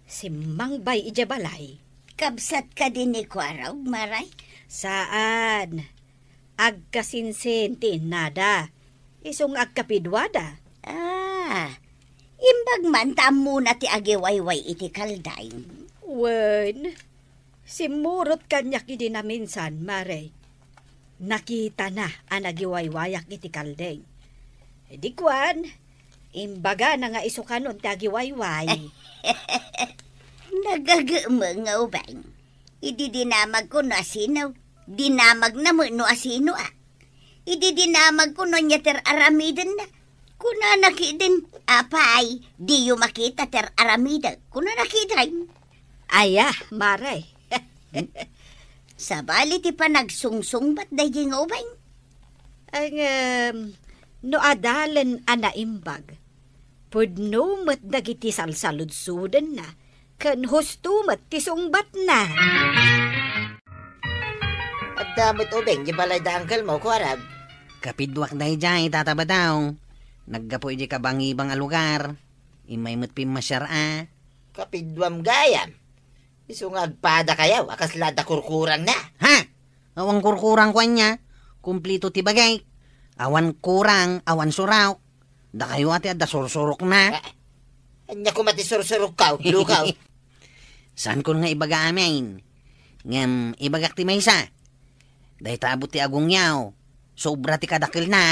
Si Mangbay ijabalay. Kabsat ka din ni Kwaraw, Maray? Saan? Agkasinsin ti nada. Isong agkapidwada. Imbag man tamo na ti agiwayway iti kalday. Wen, simurot kanyak iti na minsan, mare. Nakita na ang agiwaywayak iti kaldeng. Di kwan, imbaga na nga isukanon ti agiwayway. Nagagamang nga ubang. Idi dinamag ko no asino. Dinamag na mo no asino Idi dinamag ko no nyater aramiden na. Kuna nakidin, apay, di yu makita ter aramida. Kuna nakita Aya, mare. Sabali ti pa nagsungsung ba't dahi nga ubang? Ang, no adalan anaimbag. Pudno mat dagiti salsaludsudan na. Kan husto mat ti sungbat na. At damit ubeng, di balay da angkel mo, Kwarag. Kapidwak dahi jay, tataba daw. Naggapo iti kabangibang a lugar. Imay mo't pimasyara. Kapidwam gayam. Isong agpada kayaw, akas lada kurkurang na. Ha? Awan kurkurang kwan niya. Kumplito ti bagay. Awan kurang, awan suraw. Da kayo ati da sursurok na. Anya ko matisursurok ka, lukaw. Saan ko nga ibaga amin? Ngam, ibagak ti maysa. Dahi taabot ti agong yaw. Sobra ti kadakil na.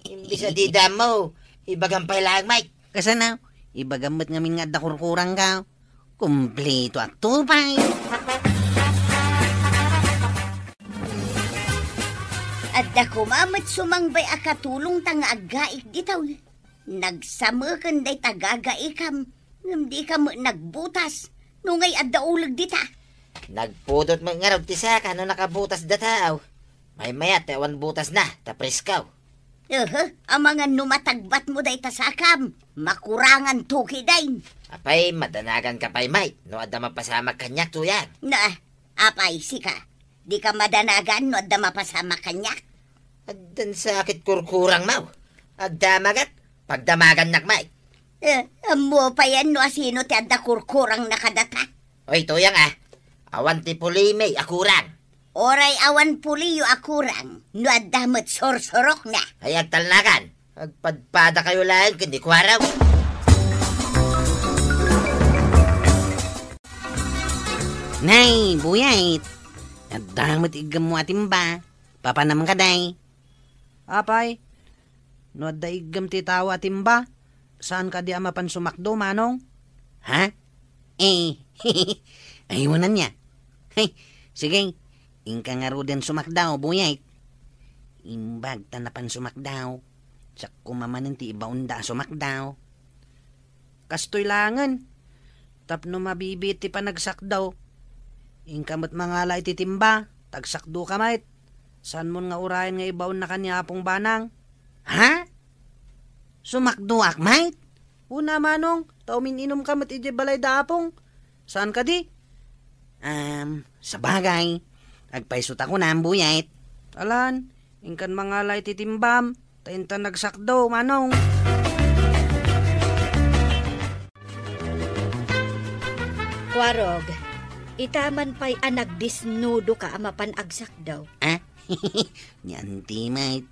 Imbis na dida mo, ibagang pailang, Mike. Kasana, ibagamot ngamin nga da kurkurang ka. Kumplito at tupay. At da kumamat sumangbay akatulong tanga aggaik ditaw. Nagsamakan day tagagaikam. Ngam di ka mo nagbutas. Nungay adda ulag dita. Nagpudot mo nga raw ti saka no nakabutas dataw. May mayat, ewan butas na, tapres kaw. Ang mga numatagbat mo day tasakam. Makurangan tuki dayn. Apay, madanagan ka pa'y, Mike. No, adda mapasamak kanyak tuyan. Na, apay, sika. Di ka madanagan no adda mapasama kanyak. Addan sakit kurkurang mau. Agdamagat, pagdamagan nak, Mike. Mo pa yan no asino ti adda kurkurang nakadata. Oy, tuyang awan ti pulimay, akurang. Oray awan puliyo akurang. No adda mo't sorsorok na. Ay agtalnakan. Agpadpada kayo lang, kundi Kwaraw. Nay, buyait. At damot igam mo atin ba? Papa naman ka, day. Apay, no da igam ti tao atin ba? Saan ka di amapan sumakdo, manong? Ha? Ayunan niya. Hey, sige, ingka nga ro din sumakdaw, buyait. Imbag tanapan sumakdaw. Sak kumamanin ti ibaunda sumakdaw. Kastoy langan. Tapno mabibit ti panagsakdaw. Ingkamot mangala iti timba, tagsakdo ka mait. San mo nga urayan nga ibaon na kanya apong banang? Ha? Sumakdo ak mait? Una manong, taumin inom ka mat iti balay da apong. Saan ka di? Sa bagay. Agpaisot ako na ang buyait. Alan, ingkan mangala iti timbam, tainta nagsakdo manong. Kwarog, itaman pa'y anagdisnudo ka amapan agsak daw. Nyanti, mate.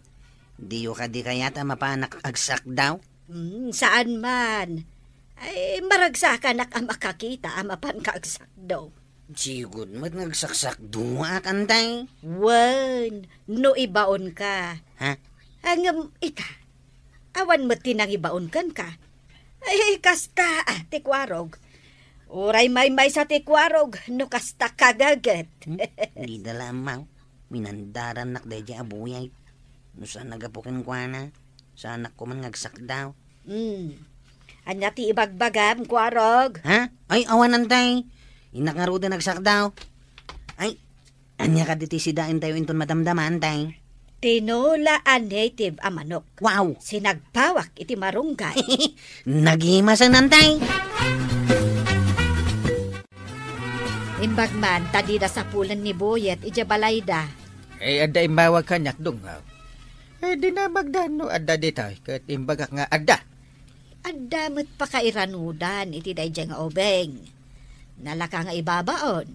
Diyo ka di kaya't amapanak agsak daw? Saan man? Ay, maragsakan ak makakita amapan kaagsak daw. Sigod mo't nagsaksak duwa kantay. Wan, no ibaon ka. Ha? Hangam ita, awan mo't tinang ibaon kan ka. Ay, kasta, Ate Kwarog. Uray may sa tikwarog, no kasta kagagat. Hindi na lamaw. Minandaran nak day abuyay. No saan nagapukin ko na? Saan ko man ngagsak daw. Anya ti ibagbagam, kwarog. Ha? Ay, awanan tay. Inakaruda nagsak daw. Ay, anya ka diti sidain tayo inton madamdaman tay. Tinula a native a manok. Wow! Sinagpawak iti marunggay. Nagimasan nantay. Imbagman, tadi na sa pulan ni Boyet, ija balayda. Ada imbawag kanyak dungaw. Di na magdano ada ditoy. Kat imbagak nga ada. Adamot pa kairanudan, iti day nga obeng. Nalaka nga ibabaon.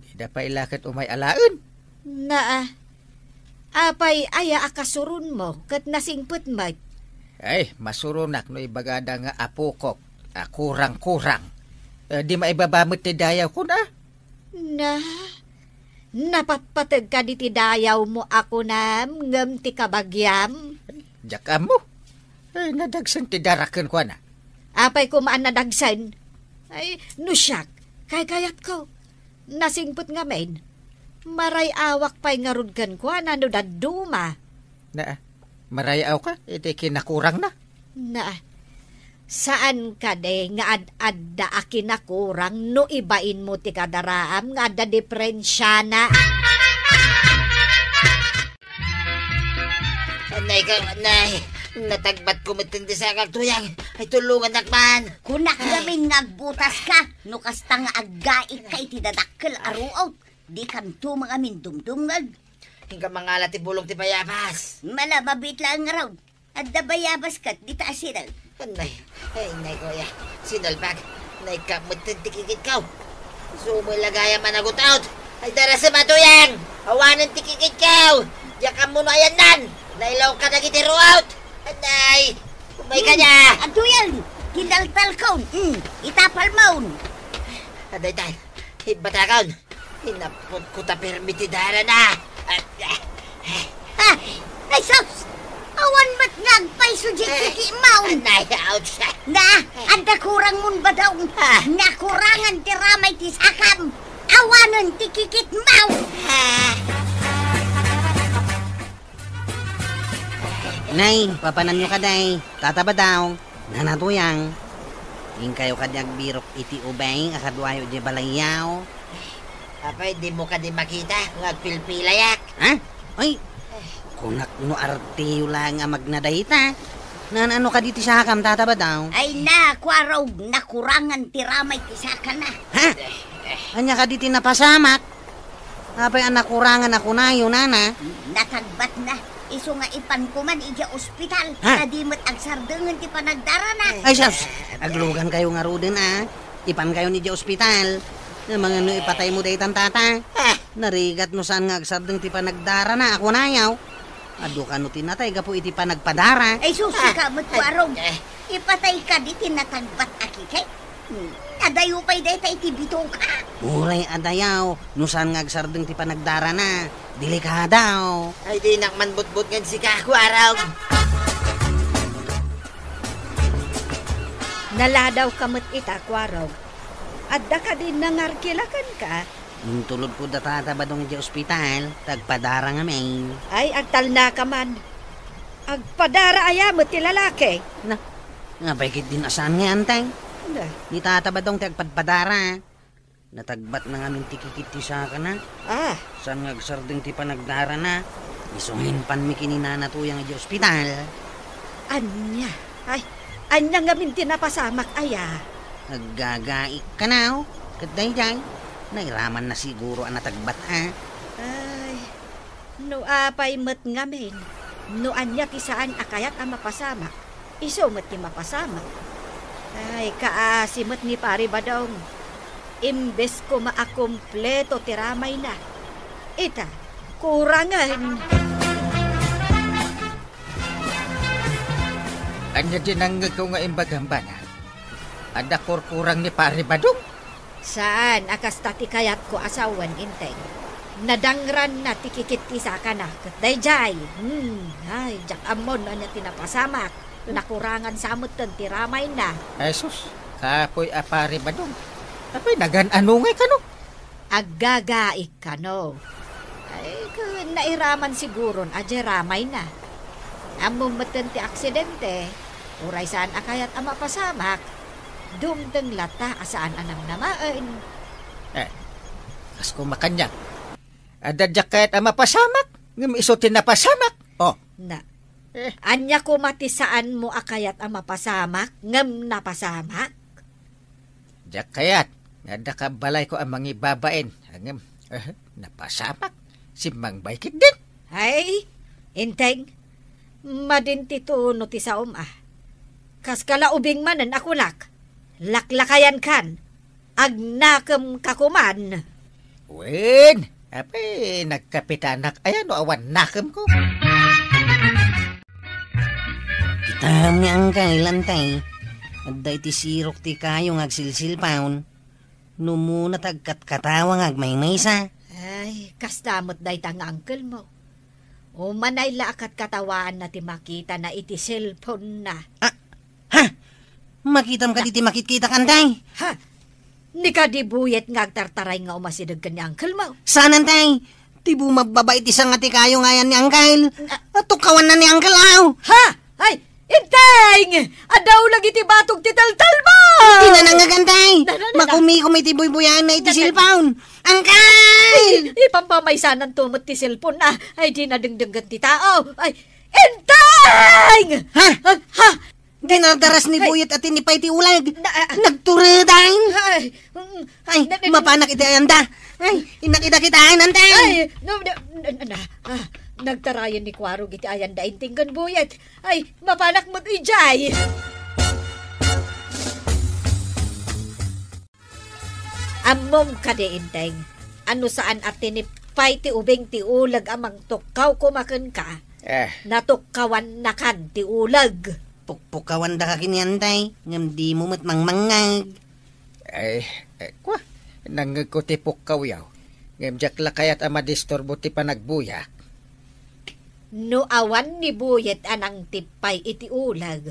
Di na pa ilakat umay alaon. Apay aya akasurun mo, kat nasingput mo. Ay, masurunak no ibagada nga apukok. Kurang-kurang. Di maibabamot ti dayaw ko na. Napapatag ka di ti dayaw mo ako ngam ti kabagyam. Jakam mo. Ay, nadagsan ti darakan ko na. Apay kumaan nadagsan. Ay, nusyak, kayat ko. Nasingput nga men. Maray awak pa'y ngarudgan ko na no daduma. Marayaw ka? Iti kinakurang na. Saan ka de nga ad-adda akin na kurang no ibain mo ti kadaraam nga adda diferensya na. Anay, natagbat ko matindi sa kagtuyang. Ay tulungan nakman. Kunak gamin nga agbutas ka, no kasta nga aggaik ka iti dadakkel aruot. Di kanto mga mindumdumngag. Hingga mangalat ti bulong ti bayabas. Malababit lang nga raw. Adda bayabas kat di taasiral. Anay, kuya. Sinalbag. Nay kamot tikikit ka. Sumoy lagaya managutout. Ay dara sa matuyang. Awanan tikikit ka. Yakam mo na ayan nan. Nailaw ka nagitiruout. Anay, umay ka niya. Ato yan. Kinaltal kaun. Itapal maun. Aday tayo. Ibatakaon. Inapot ko ta permitidara na. Ay sos! Awan mat ngagpay so kiki maun. Anay, outside. Anda kurang mun ba daw? Nakurangan ti ramay ti sakam. Awanan ti kikit maun. Nay, papanan nyo ka day. Tataba daw. Nanatuyang. Ing kayo kadyag birok iti ubay, akadwayo di balayaw. Apay, di mo ka di makita. Ngagpilpilayak. Ha? Ay, kunak no artiyo lang nga magnadayta. Ano ka diti sa hakam, tataba daw? Ay kwaraw, nakurangan ti ramay ti sakam na. Ha? Anya ka diti napasamak? Apay ang nakurangan ako na yun, nana? Natagbat na. Iso nga ipan ko man ija ospital. Ha? Nadimot agsardengan ti panagdara na. Ay, sas, aglugan kayo nga ruden, Ipan kayo ni di ospital. Na mga no ipatay mo day tata. Narigat no saan nga agsardeng ti panagdara na, ako na yaw. Ado ka no tinatay, gapo iti panagpadara. Ay susi ka matwarog. Ipatay ka di tinatagbat akikay. Adayo pa'y deta iti bito ka. Uray adayaw, no saan nga agsardeng ti panagdara na. Delikadaw. Ay, di nakman butbut ngan si kakwaraw. Naladaw kamot ita, kwarog. Adda ka din nangarkilakan ka. Tulod ko datata ba dong di ospital, tagpadara nga main. Ay, agtal na ka man. Agpadara ayamot ti lalaki. Nga baikit din asan nga antay. Ni tata ba dong tagpadpadara. Natagbat na nga min tikikit ti saka na. Saan nga agsardeng ti panagdara na. Isungin pan mi kininanatuyang di ospital. Anya? Ay, anya nga min tinapasamak aya. Naggagaik ka na, Kaday-day. Nairaman na siguro ang natagbat, Ay, no apay mat nga men. No anya ti saan akayat ang mapasamak. Iso mat ti mapasamak. Ay, kaasimot ni pari badong. Imbes ko maakompleto ti ramay na. Ita, kurangan. Anya din ang ko nga imbagambana. Ada kurang ni pare badong. Saan akas tati kayat ko asawan inteng. Nadangran na tikikit ti saka na. Katday-jay. Ay, jak amon na niya tinapasamak. Nakurangan samot ti ramay na. Ay sus, kapoy a pare badong. Apay, nagan-anungay ka no? Aggagaik ka, no? Ay, nairaman siguron, ramay na. Amumatan ti aksidente, uray saan akayat ama pasamak, dumdeng lata asaan anam namaan. Kas kumakanya. Adadyak kayat ama pasamak. Ngam isutin na pasamak. Oh. Na, anya ko matisaan mo akayat ama pasamak, ngam na pasamak? Diyak kayat. Nada ka balay ko ang mga babaen. Ngam, napasamak. Si Mang Baykit din. Ay, inteng, madintito ti sa Kas kalaubing manan ako laklakayan kan, agnakam kakuman. Wen, apay, nagkapitanak, ayan o awan nakam ko. Kitam ni Uncle Lantay. Adda iti sirok ti kayo ngagsilsil paun. Numuna tagkat-katawang agmay-maysa. Ay, kastamot day tang uncle mo. O manay laakat katawaan na ti makita na iti cellphone na. Ha? Makitam ka di ti makikita kanday. Ha? Ni ka di buyet ngagtartaray nga umasidag ka ni uncle mo. Saan antay? Ti bumababa iti sang ati kayo ngayan ni Uncle. Tukawan na ni Uncle aw. Ha? Ay, inteng! Adaw lagi ti batog ti taltal mo! Di na nangagantay. Makumi-kumi ti buy-buyan na iti cellphone. Uncle! Ipampamaysanan tumot ti cellphone na. Ay, di na dengdenggan ti tao. Ay, inteng! Ha? Ha? Dinadaras ni Buyet at tinipay ti ulag. Nagturadain. Ay, mapanak iti ayanda. Ay, inakita kitaan, antay. Ay, nagtarayan ni Kwarog iti ayanda intinggan Buyet. Ay, mapanak mo ijay. Amom ka di inteng. Ano saan at tinipay ti ubing ti ulag amang tukaw kumakan ka. Natukawan na kan ti ulag. Pukpukawan da ka kiniantay. Ngam di mo matmangmangag. Kwa, nangagkutipok kawiyaw. Ngam jak lakayat ama disturbo ti panagbuyak. No awan ni Buyet anang tipay iti ulag.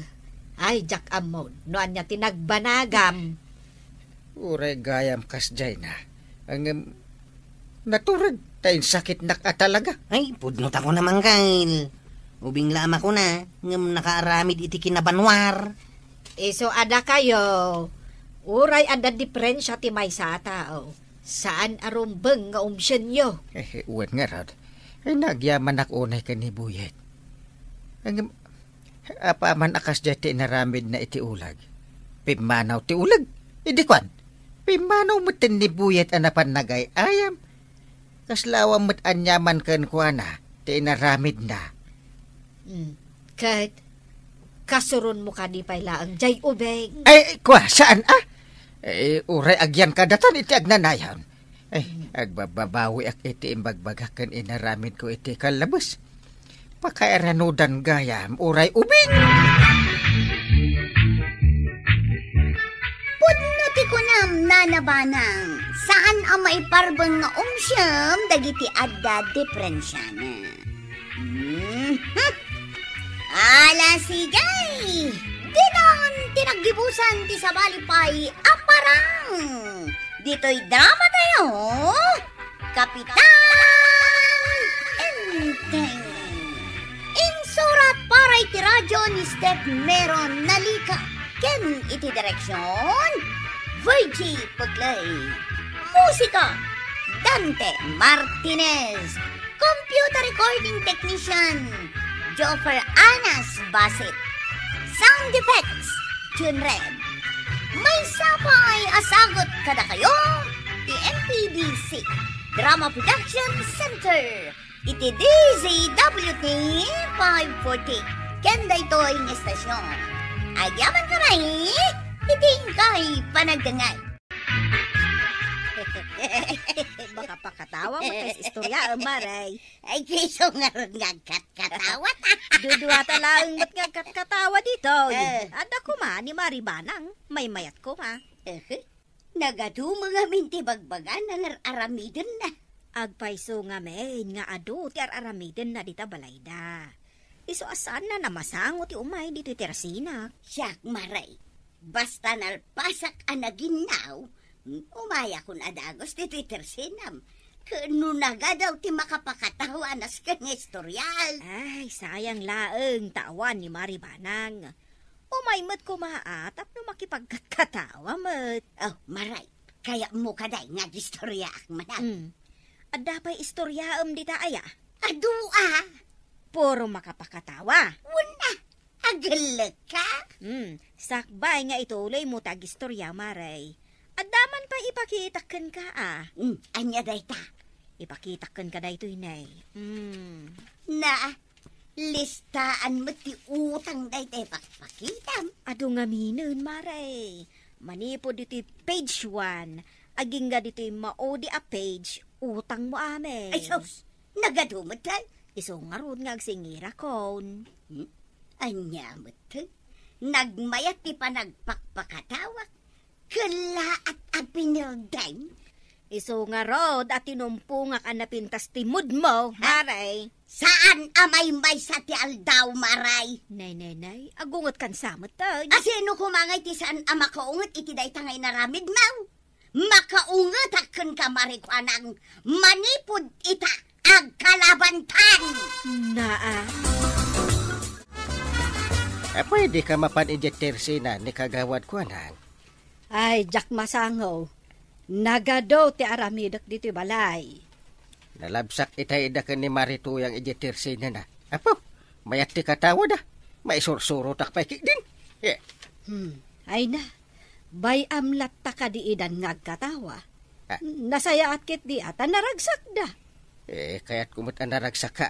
Ay, jak amon. No anya tinagbanagam. Uray gayam kas jay na. Ang naturag tayong sakit na ka talaga. Ay, pudnot ako naman, Kyle. Ubing lama ko na, ngam nakaaramid iti kinabanwar. So ada kayo, uray ada diferensya ti may sa tao. Saan arumbeng nga umsyon nyo? Uwan nga rad. Ay nagyaman ak unay ka ni Buyet. Ang apaman akas dyan ti naramid na iti ulag. Pimanaw ti ulag. Idi kwan, pimanaw mo tin ni Buyet anapan nagay ayam. Kaslawang mo't anyaman kan kuana, ti naramid na. Kahit kasuron mo ka di pailaang jay ubeng. Ay, kwa, saan uray agyan kadatan iti agnanayan. Agbababawi ak iti imbagbagakan inaramid ko iti kalabas. Pakairanudan gayam, uray ubing. Punati ko nam nanabanang saan ang maiparbang nga umsyam dagiti adda diferensya na. Ala si Jay! Dinon tinaggibusan ti sabalipay aparang! Dito'y drama tayo! Kapitan Enteng! Insurat para iti radyo ni Steph Meron nalika ken iti direksyon Virgie Puglay. Musika Dante Martinez. Computer recording technician Joffer Anas Basit. Sound effects Tune Red. May sapay asagot kada kayo ti MPDC Drama Production Center iti DZWT 540 kenda ito'y ng estasyon. Agyaman ka rin iting kay panagdangay. Baka pakatawa mo tayo sa istorya, Maray. Ay, kiso nga ron nga katkatawat. Duduwata lang ba't nga katkatawa dito? Ada ko ma, ni Maribanang. May mayat ko ma. Nagadu mga minti bagbagan ng aramiden na. Agpaiso nga men, nga adu ti aramiden na dita balayda. Iso asan na namasango ti umay dito ti Rasina. Siyak, Maray. Basta nalpasak ang naginaw, Umaya kun adagos ti Tersinam. Kano naga daw ti makapakatawa nas kang istoryal. Ay, sayang laeng tawan ni Maribanang. Umaymat kumaat at no makipagkatawa mat. Oh, maray. Kaya mo kaday nga istorya ak manang. At dapay istoryaam di taaya. Adua. Puro makapakatawa. Wala. Agalak ka. Sakbay nga ituloy mo tag-istorya, Maray. At daman pa ipakitakan ka, Anya day ta. Ipakitakan ka day to, inay. Na, listaan mo ti utang day tayo pakitam. Ado nga minun, Maray. Manipod dito page 1. Aging nga dito maodi a page, utang mo amin. Ay, sos, nagadumot tayo. Iso nga ron nga agsingira kon. Anya mo to. Nagmayat ti pa nagpakpakatawak. Kala at apinilday. Iso nga rod at tinumpo nga ka napintas timud mo, Maray. Saan amay may sa ti aldaw, Maray? Nay, agungot kan samot tayo. Asino kumangay ti saan makaungot iti day tangay naramid mau? Makaungot akan ka marikwanang manipod ita agkalabantan. Naa. Pwede ka mapan-ejectersi na ni kagawad ko nang. Ay, Jack Masangaw. Nagado ti aramidak dito balay. Nalabsak itay idakan ni Marituyang ejectersi na na. Apo, mayat ti katawa da. Maisursuro tak paikik din. Yeah. Ay na, bay amlat ta ka di idan ngagkatawa. Nasaya at kit di ata naragsak da. Kaya't kumot ang naragsak ka.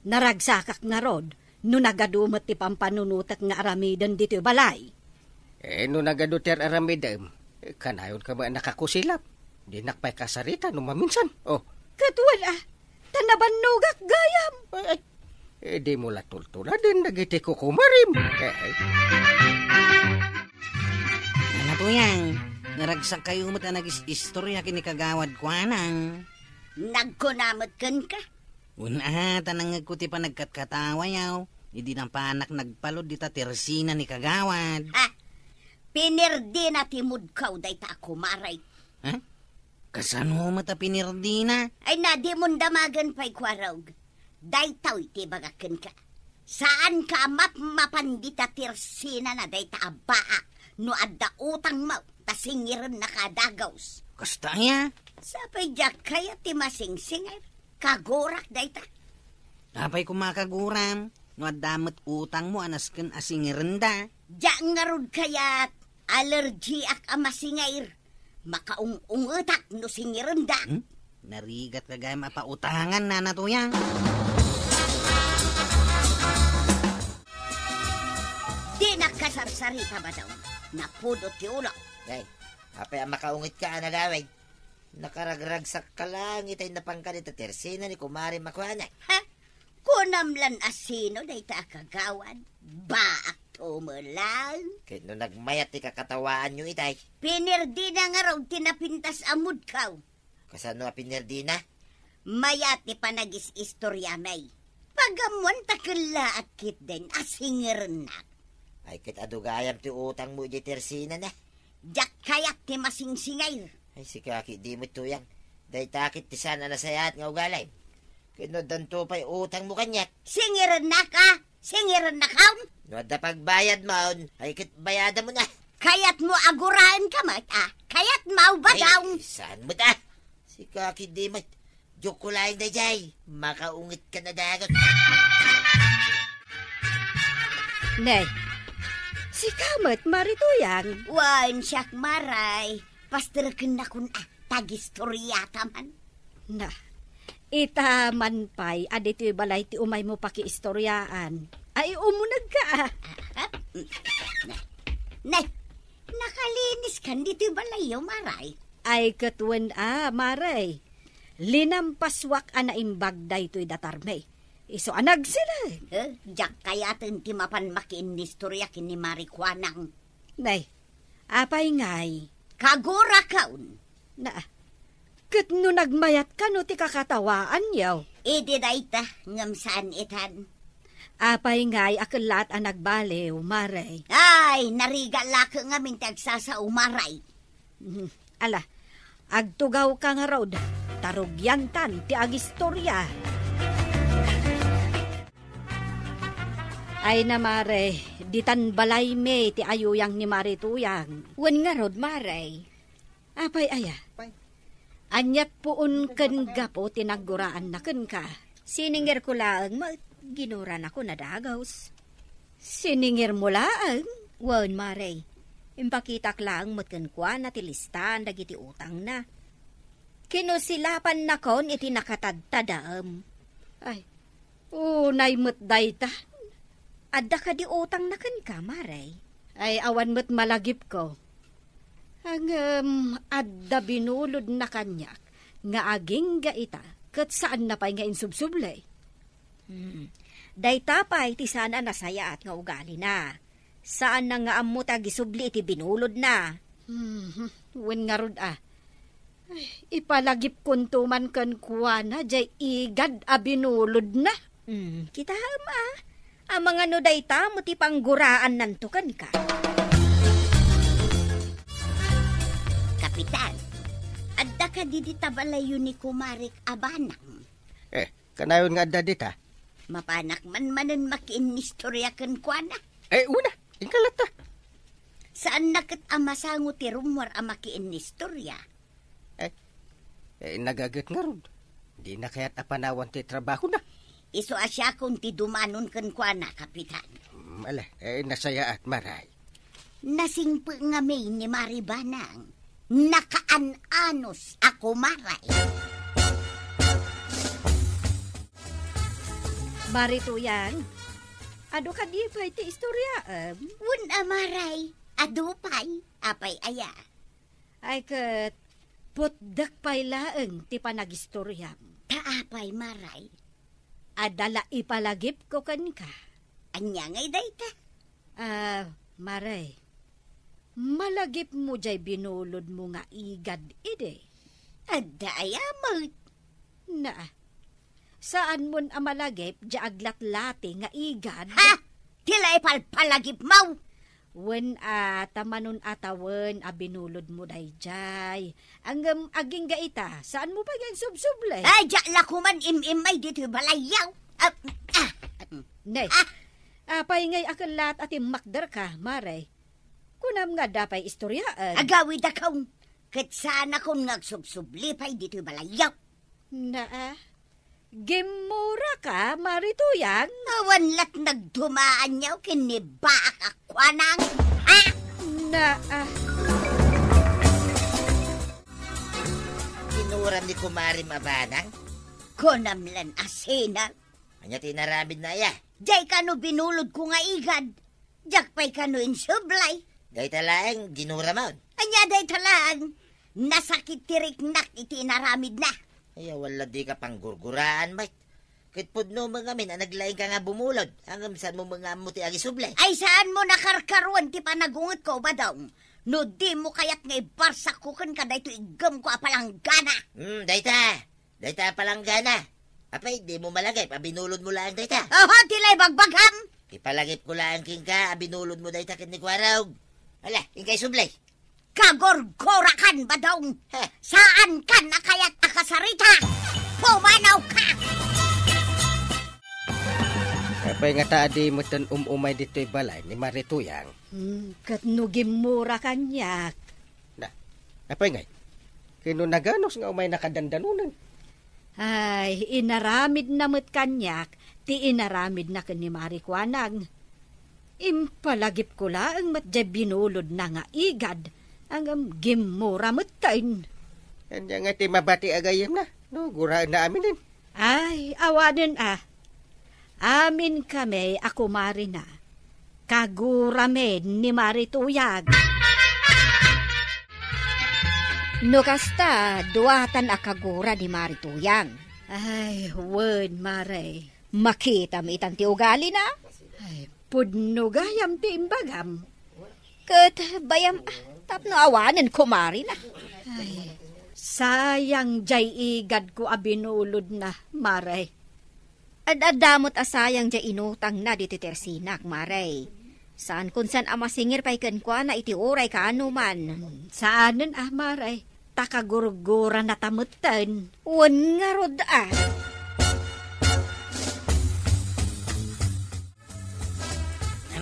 Naragsakak nga rod. No nagadumot ti pampanunutak nga aramidan dito balay. No nagaduter aramidam, kanayon ka ba nakakusilap? Di nakpay kasarita no maminsan. Oh. Katwala, tanaban nugak gayam. Di mo latultula din nagiti ko kumarim. Ano po yan? Naragsak kayo mo't na nag-istorya kini kagawad ko anang. Nagkunamot kan ka. Una, tanang ko ti pa nagkatkatawa yaw. Hindi ng panak nagpalod dita Tersina ni kagawad. Pinirdi na timud kaw day ta ako, Maray. Kasano mata pinirdi na? Ay na, di mong damagan pa'y kwarog. Day taw iti bagakan ka. Saan ka mapandita Tersina na day ta abaa? No adda utang mo, tasingiran na kadagaws. Kasta ya? Sapay jak kaya ti masingsinger. Kagorak day ta. Tapay kumakaguram. No adamot utang mo anasken asingirenda. Diyak nga rod kaya't allergy ak amasingayr. Makaung-ungutak no singirenda. Narigat ka gaya mapautangan na natuyang. Di nakasarsarita ba daw? Napudot ti ulo. Ay, apay ang makaungit ka nagaway. Nakaragragsak ka lang itay napangkalit at Tersina ni Kumari Makuanay. Ha? Kunamlan asino day ta kagawad. Baak tumulang. Kaya no nagmayat ti kakatawaan nyo itay. Pinirdi na nga raw tinapintas amud kaw. Kasano a pinirdi na? Mayati pa nagis-istorya may. Pagamuan takala at kit din asinger na. Ay kit adugayam ti utang mo di Tersina na. Jak kayak ti masingsingay. Ay si kaki di mo tuyang. Day takit ti sana nasayat nga ugalay. Kino danto pa'y utang mo kanyak. Singiran na ka? Singiran na ka? No da pagbayad maon, ay kit bayada mo na. Kayat mo agurahan ka mat, Kayat mau ba daw? Ay, saan mo ta? Si kaki di mo. Joke ko lang na jay. Makaungit ka na dagot. Nay, si Kamat Marituyang. Wan siyak Maray. Pastirakan na kun tagistorya taman. Na, ita man pa'y adito balay ti umay mo paki-istoryaan. Ay umunag ka Nay, nakalinis kan dito balayo, Maray. Ay katwan Maray. Linampaswak anaimbag da ito'y datarmay. Iso anag sila. Jak kayatin ti mapan makinistorya kini Marikwanang. Nay, apay ngay. Kagura kaun. Na, kat no nagmayat ka no ti kakatawaan yaw. Idi da ita, ngam saan itan. Apay ngay akalat ang nagbaliw, Maray. Ay, narigala ka nga mintag sa umaray. Ala, agtugaw ka nga rod. Tarugyantan ti agistorya. Ay na, Mare, ditan balay me ti ayuyang ni Marituyang. Wen nga rod, Maray. Apay aya. Anyat puun ken gapo tinaguraan na ken ka. Siningir ko laang ginuran ako na dagaws. Siningir mo laang? Wen, Maray. Impakitak laang matken kwa na tilistan dagiti utang na. Kinusilapan na kon iti nakatadtadaam. Ay, unay mo't dayta. Adda ka di utang na ken ka, Maray. Ay, awan mo't malagip ko. Ang adda binulod na kanyak nga aging gaita kat saan na pa'y nga insubsublay. Dayta pa'y ti sana nasaya at nga ugali na. Saan na nga amot agisubli iti binulod na. Wen nga rod Ay, ipalagip kuntuman kan kuwana jay igad a binulod na. Kita ang mga no dayta mo ti pangguraan nantukan ka. Kapitan, adda ka di tabalayo ni Kumarik Abanang. Kanayon nga adda dita. Mapanak man manen makiinistorya kan kuana. Una, inkalata. Saan nakat amasango ti rumor a makiinistorya? Nagagat nga rod. Di na kaya't apanawan ti trabaho na. Iso asya kung ti dumanon kan kuana, Kapitan. Nasaya at Maray. Nasingpo nga may ni Maribanang. Nakaanos ako, Maray. Marituyang, ado ka di pa iti istorya? Wun Maray, adupay, apay aya. Ay kat, putdak pa'y laeng ti panagistorya. Taapay, Maray. Adala ipalagip ko kan ka. Anya ngay dayta? Maray, malagip mo jay binulod mo nga igad ide. Adda ayamot. Na, saan mon amalagip jay aglat-lati nga igad? Ha? Tila ipalpalagip mau. Wen tamanon atawen a binulod mo dayjay. Ang aging gaita, saan mo pa yung subsublay? Ay, jala kuman im-imay dito balayaw. Nay, paingay akalat at imakdar ka, Maray. Kunam nga dapay istoryaan. Agawid akaw. Kat saan akong nagsubsubli pa'y dito balayaw. Na, gimura ka, Marituyang? Awan lat nagdumaan niyaw kinibaak akwanang. Ha? Na, Kinuram ni Kumari Mabanang. Konamlan asina. Anya tinaramid na ya. Jay kano binulod ko nga igad. Jak pa'y kano insublay. Day talaang ginuraman. Anya day talaan. Nasakit tiriknak itinaramid na. Ay, wala di ka pang gurguraan, mate. Kahit pudno mga min, naglaing ka nga bumulod. Hanggang saan mo mga muti agisublay. Ay saan mo nakarkaruan ti panagungot ko ba daw? No di mo kaya't nga ibarsak ko kan kada ito igam ko apalang gana. Dayta. Dayta palang gana. Apay, di mo malagay. Abinulod mo lang, dayta. Oho, tilay bagbagam. Ipalagip ko lang king ka. Abinulod mo, dayta, kinikwaraw. Ala, ingkay sublay. Kagorgorakan ba daw? Saan ka na kaya't nakasarita? Pumanaw ka! Kapay nga taadi mo tan umay dito'y balay ni Marituyang. Kat nugimura kanyak. Kapay nga, kinunaganos nga umay nakadandanunan. Ay, inaramid na mo't kanyak, ti inaramid na kan ni Marikwanang. Impalagip ko lang matjay binulod na nga igad, ang gimura mo't kain. Kanya nga ti mabati agayem na, no, guraan na amin din. Ay, awanin Amin kami, ako Marina. Kaguramen ni Marituyag. No kasta, duwatan akagura ni Marituyang. Ay, wen, Maray. Makita mo itang ti ugali na? Ay, pudno gayam ti imbagam. Kat bayam, tapno awanan kumari na. Ay, sayang jay igad ko abinulod na, Maray. Adamot asayang dya inutang na diti tersinak, Maray. Saan kun san amasingir pa'y kwa na iti oray ka ano man. Saanan Maray? Takagurugura na tamutan. Wan nga rod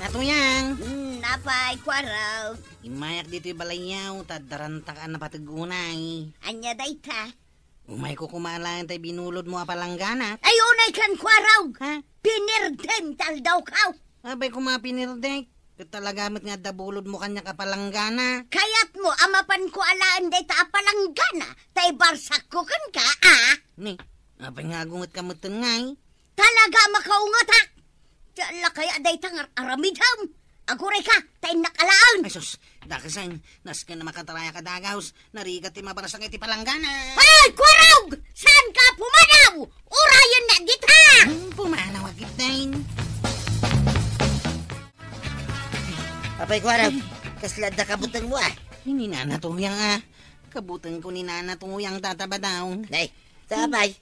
Tuyang. Napay, kwaraw. Imayak dito yung balayaw, tadaranta ka na patigunay. Anya dayta. Umay ko kumalaan tayo binulod mo apalangganat. Ayunay kan kwaraw. Ha? Pinirdem tal daw kaw. Abay ko mapinirdek. Katalagamit nga dabulod mo kanya kapalanggana. Kayat mo, amapan ko alaan dayta apalanggana. Tay barsak ko kan ka, Ni, abay nga agungot ka matengay. Talaga makaungatak. Dala kaya dayta nga aramidam. Aguray ka, tay nakalaan. Ay sus, dakasan, nas ka na makataraya ka dagaws. Narigat ti mabarasang iti palanggana. Ay, kwaraw! Saan ka pumanaw? Urayan na dita! Pumanaw agit dahin. Apay ko araw, kaslad na kabutang mo Ni nana tuyang Kabutan ko ni nana tuyang tataba daw. Nay, tapay.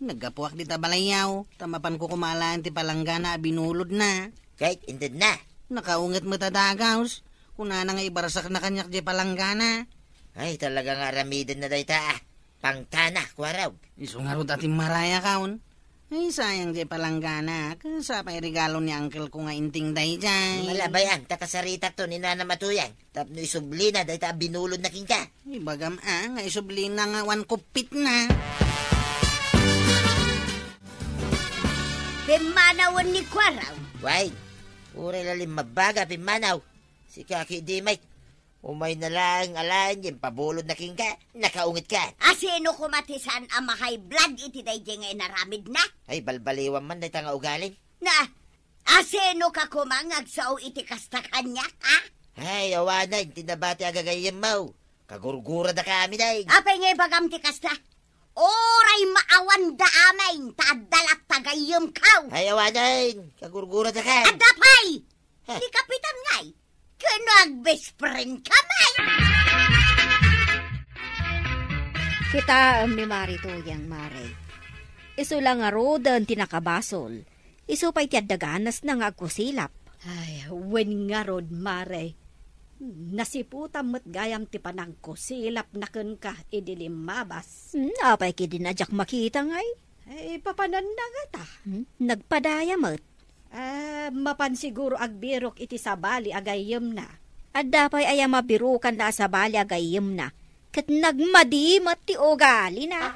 Naggapuak di tabalayaw. Tamapan ko kumalaan ti palanggana binulod na. Kahit indad na. Nakaungat mo tadagaws. Kunana nga ibarasak na kanyak di palanggana. Ay, talagang aramidan na dayta Pangtana, kwaraw. Iso nga ro dating maraya kaon. Ay, sayang di palanggana. Kasa pa'y regalo ni uncle ko nga inting day dyan. Malabayan, takasarita to ni Nana Matuyang. Tapno isubli na dayta binulod na kingka. Ay, bagam nga isublin na nga one kupit na. Pimanawan ni kwaraw. Why? Uray lalim mabaga, pimanaw. Si Kaki Dimay. Umay na lang alaan yung pabulod na kingka. Nakaungit ka. Asino kumatisan ang mahay blood iti day ngay naramid na? Ay, balbaliwan man dayta nga ugaling. Na, asino ka kumangag sa iti kasta kanya, Ay, awanan, tinabati agagayam mau. Kagurgura na kami day. Apay ngay bagam ti kasta. Oray maawan da amain, tadalat tagayom kaw. Ay, awanan, kagurgura na ka. Adapay! Ni kapitan ngay, kanag-best friend kamay. Kita ni Marituyang, Maray. Isu lang nga rodan tinakabasol. Isu pa'y tiyadaganas na nga agkusilap. Ay, wen nga rod, Maray. Nasiputam mo't gayam ti panangko silap na kun ka idilim mabas. Apay kidinadyak makita ngay. Ay, papanan na nga ta. Nagpadaya mo't. Mapan siguro agbirok iti sabali agayem na. At dapay ay mabirukan na sa bali agayem na. Kat nagmadimat ti ugali na.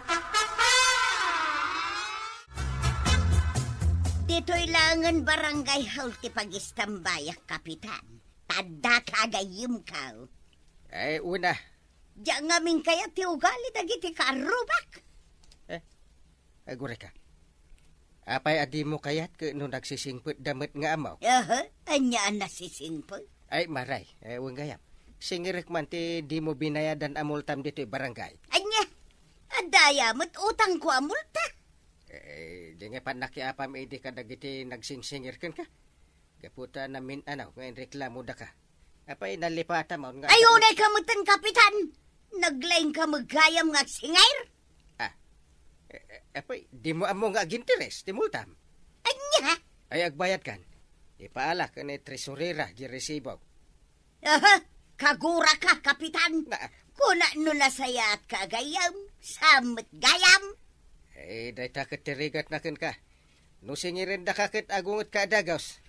Dito'y langan barangay hall ti pagistambayak, kapitan. Tada kagayim kaw. Ay, una. Diyan ngamin kaya ti ugali dagiti karubak. Agure ka. Apay adi mo kayat no nagsisingput damit nga amaw. Anya ang nasisingput. Ay, Maray. Huwag gayam. Singirik man ti di mo binayadan amultam dito barangay. Anya, adaya mo't utang ko amulta. Di nga panakiapam di ka dagiti nagsingsingir kan ka. Kaputa namin ngayon reklamo da ka. Apay nalipata mo nga. Ayunay kamutan, kapitan. Naglaing ka magayam nga singayr. Apay, di mo amo nga ginteres, di multam. Anya? Ay agbayad kan. Ipaala ka ni tresurera di resibo. Kagura ka, kapitan. Kuna no nasaya at kagayam, samot gayam. Dahi takot tirigat na kan ka. No singirin da kakit agungot ka adagaws.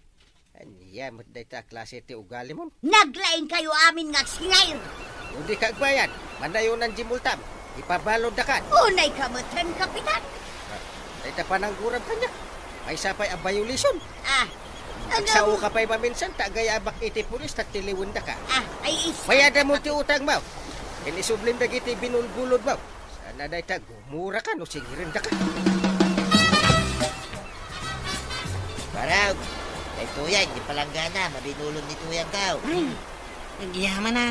Anya, mo't dahi ta klase ti ugali mo. Naglaing kayo amin nga singayr. Hindi ka agbayad, manayunan di multam. Ipabalod da kan. Unay kamutan, kapitan. Dahi ta pananggurab kanya. Ay sapay a violation. Nagsao ka pa'y maminsan, tagayabak iti pulis, tatiliwin da ka. Ay isa. Mayada mo ti utang mo. Inisublim da iti binulbulod mo. Sana dahi ta gumura ka, no singirin da ka. Parang, ay tuyang, di palanggana, mabinulod ni tuyang kaw. Ay, nagyaman na.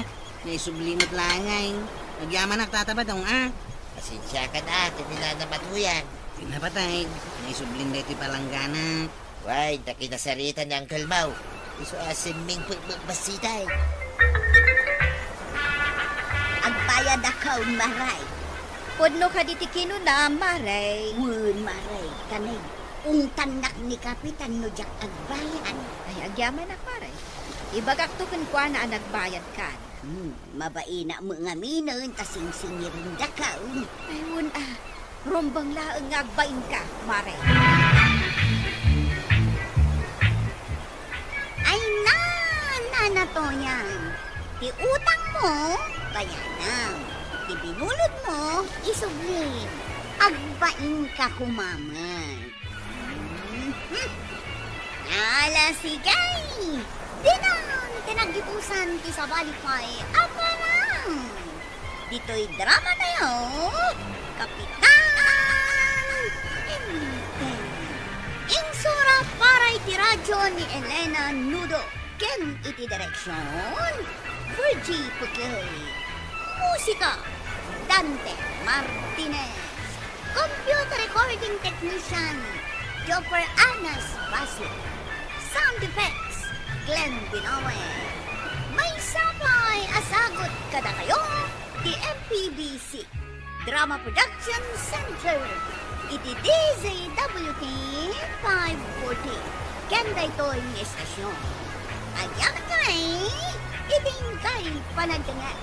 Naisublimot lang ngay. Nagyaman na tatabad ang Pasensya ka na, Nana Matuyang. Pinapatay. Naisublim na ito palanggana. Why, nakinasarita ni Uncle Mau. Iso asiming basitay. Agbayad akaw, Maray. Podno ka ditikino na, Maray. Wun, Maray, kanay. ungtanak ni Kapitan no jak agbayan. Ay, agyaman na pare. Ibagak to kwa na nagbayad ka. Mabaina mo nga minon, tasing-singirin da kaon. Ayun rombang laang agbain ka, mare. Ay na to yan. Ti utang mo, bayanan. Ti binulod mo, isublin. Agbain ka kumaman. Ala sigay! Dinang tinagipusan ti sa balipay. Apa lang! Dito'y drama na yun. Kapitan! Insura para iti radyo ni Elena Nudo. Ken iti direksyon. Virgie Pugley. Musika. Dante Martinez. Computer recording technician. Jopper Anas Basu. Sound effects. Glenn Binowe. May sapay asagot kada kayo. The MPBC Drama Production Center. Iti DZWT 540. Kenda ito'y estasyon. Ayan kay iting kay panagdangan.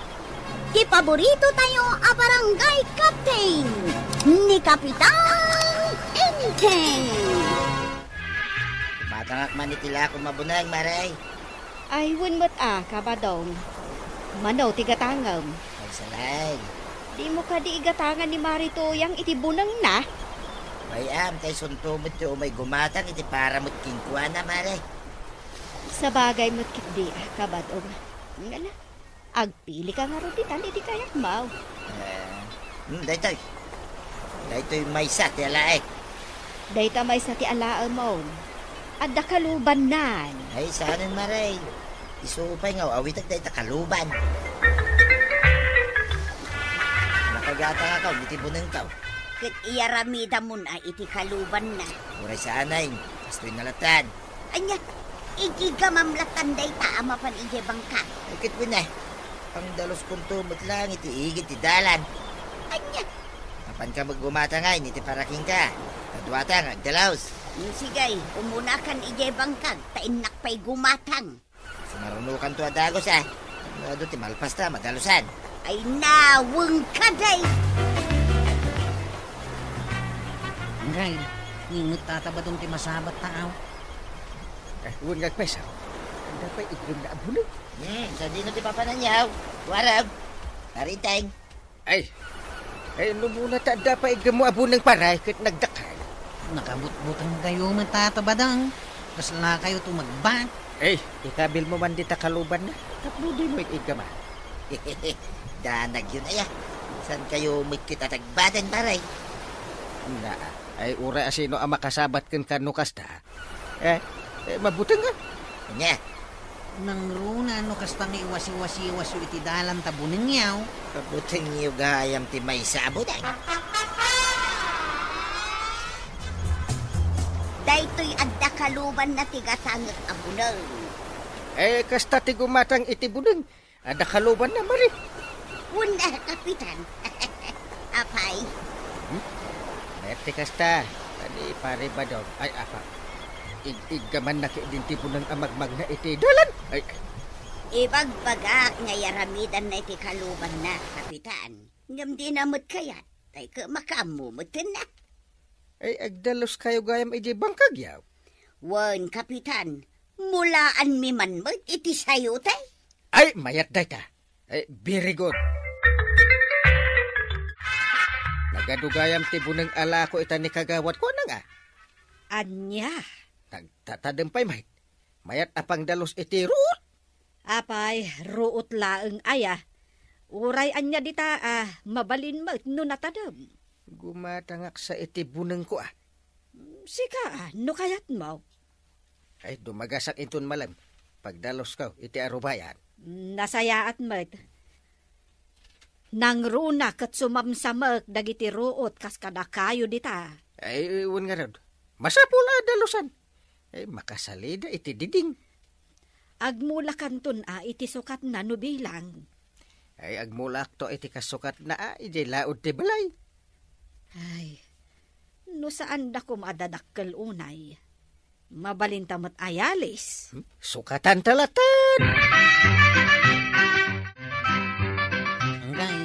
Di paborito tayo a barangay captain ni Kapitan Inteng. Matangak man itila kung mabunang, maray. Ay, wunmat kabadong. Manaw, tigatangam. Ay, salay. Di mo ka di igatangan ni Marito yang itibunang na. Bayam, kay suntumot yung may gumatang, iti para mo't kingkuha na, maray. Sa bagay mo't kikdi, kabadong. Nga na, agpili ka nga rutitan, iti kayak mau. Daytoy. Daytoy may sa, ti alaek. Dayta may sa ti alaan mo. Adda kaluban nan. Ay, saanin, maray. Isupay nga, awitag dayta kaluban. Nakagata nga kaw, iti bunang kaw. Kat iyaramida mo na iti kaluban na. Uray sa anayin, kastoy nalatan. Anya, igigamamlatan day taama pan ije bangka. Ikit mo na. Pang dalos kong tumot lang, iti igit, ti dalan. Anya, Kapan ka maggumatangay, iti paraking ka. Kadwatang, agdalaos. sigay, umunakan ije bangkag, tainak pa'y gumatang. Sumarunukan to adagos, Ano ti malpas na, madalusan. Ay nawang ka day. Ngay, ngingot tatabadong ti masabat tao. Huwag nagpesa. Anda pa iklog na abulog. Sa di na ti papananyaw. Warag. Nariteng. Ay, lumuna ta anda pa igamo abulog paray kat nagdakal. Nakabut-butang kayo matatabadang. Kasla kayo tumagbat. Ay, ikabil mo man dita kaluban na. Tapno din mo igama. Danag yun, San kayo magkita tagbadan, paray? Na, ay ura asino ang makasabat kan kanukas ta. Mabuti nga. Nya, Nang runa no kastang iwasi-wasi-waso iti dalan tabunin yaw. kabuting niyo gayam ti may sabot, Daytoy adda kaluban na tigatangat abunang. Kasta ti gumatang itibuneng. Ada kaluban na mali. Una, Kapitan. Apay, Merte kasta. Tadi pare ba daw? Ay, apa? Igaman na kaidinti po ng amagmag na iti dalan. Ay, ibagbagak nga yaramidan na iti kaluban na, Kapitan. Ngam di namot kayat, tay ka makamumutin na. ay agdalos kayo gayam iti bangkag yaw. Wan, Kapitan, mulaan mi man mo iti sayo tay. Ay, mayat day ta. Ay, very good. Nagadugayam ti bunang ala ko ita ni kagawat ko na nga. Anya. Nagtatadampay mahit. Mayat apang dalos iti ruot. Apay, ruot laeng aya. Uray anya dita, mabalin mo no natadam. Gumatangak sa iti bunang ko Sika, no kayat mo. Ay, dumagasak inton malam. Pagdalos ka, iti arubayan. Nasayaat mo. Nang runa kat sumamsamak dagiti ruot kas kada kayo dita. Ay, iwan nga rod. Masapula dalusan. Ay, makasalida iti diding. Agmula kanton iti sukat na nubilang. Ay, agmulak to iti kasukat na iti laod ti balay. Ay, No saan da ko madadakkel unay. Mabalintamot ayalis. Sukatan talatan. Anggay,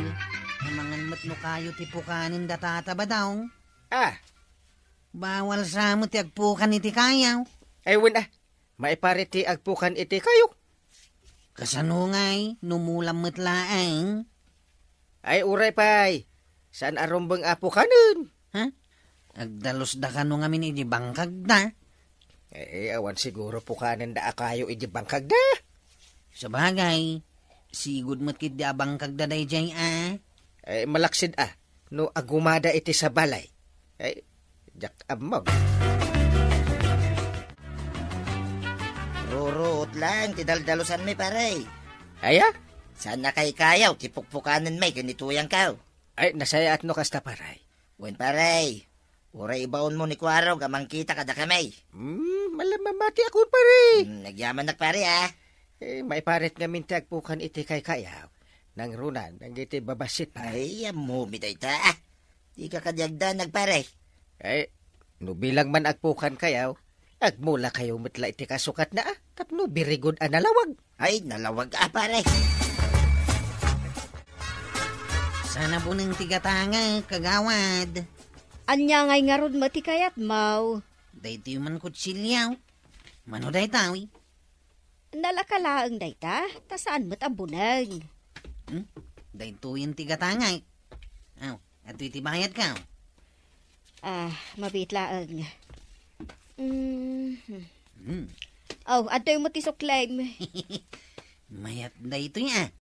amangan matno kayo tipukanin da tataba daw. Ah, Bawal sa mo ti agpukan iti kayaw. ay wala. Maipariti agpukan iti kayo. Kasanungay, numulam matlaang. Ay uray pay. Saan arumbang apukanon? Ha? Agdalos da ka nung amin iti bangkag da. Awan siguro pukanan da akayo iti bangkag da. Sa bagay, sigud matkit di abangkag da day jay Ay malaksid no agumada iti sa balay. Ay, jak amaw. Rurut lang, tidaldalusan may paray. Aya? Saan na kay kayaw, tipukpukanan may ganituyang kaw. Ay, nasaya at no kasta paray. Wen paray, uray ibaon mo ni Kwaraw, gamang kita kada kamay. Malamamati ako paray. Nagyaman nak pare May paret nga minti agpukan iti kay kayaw. Nang runan, nang iti babasit pa. Ay, amumi day ta. Di ka kadyagda nagpare. Ay, no bilang man agpukan kayaw, agmula kayo matla iti kasukat na tapno birigod analawag. Ay, nalawag pare. Sana po ng tigatanga, kagawad. Anya ngay nga rod matikayat mau. Dahito yung man kutsilyaw. Mano day tawi? Nalakalaang dayta, ta saan mo't abunag. Dahito yung tigatanga. Aw, ato iti bayad ka. Mabitlaang. Oh, ato yung matisoklaim. Mayat dahito yan.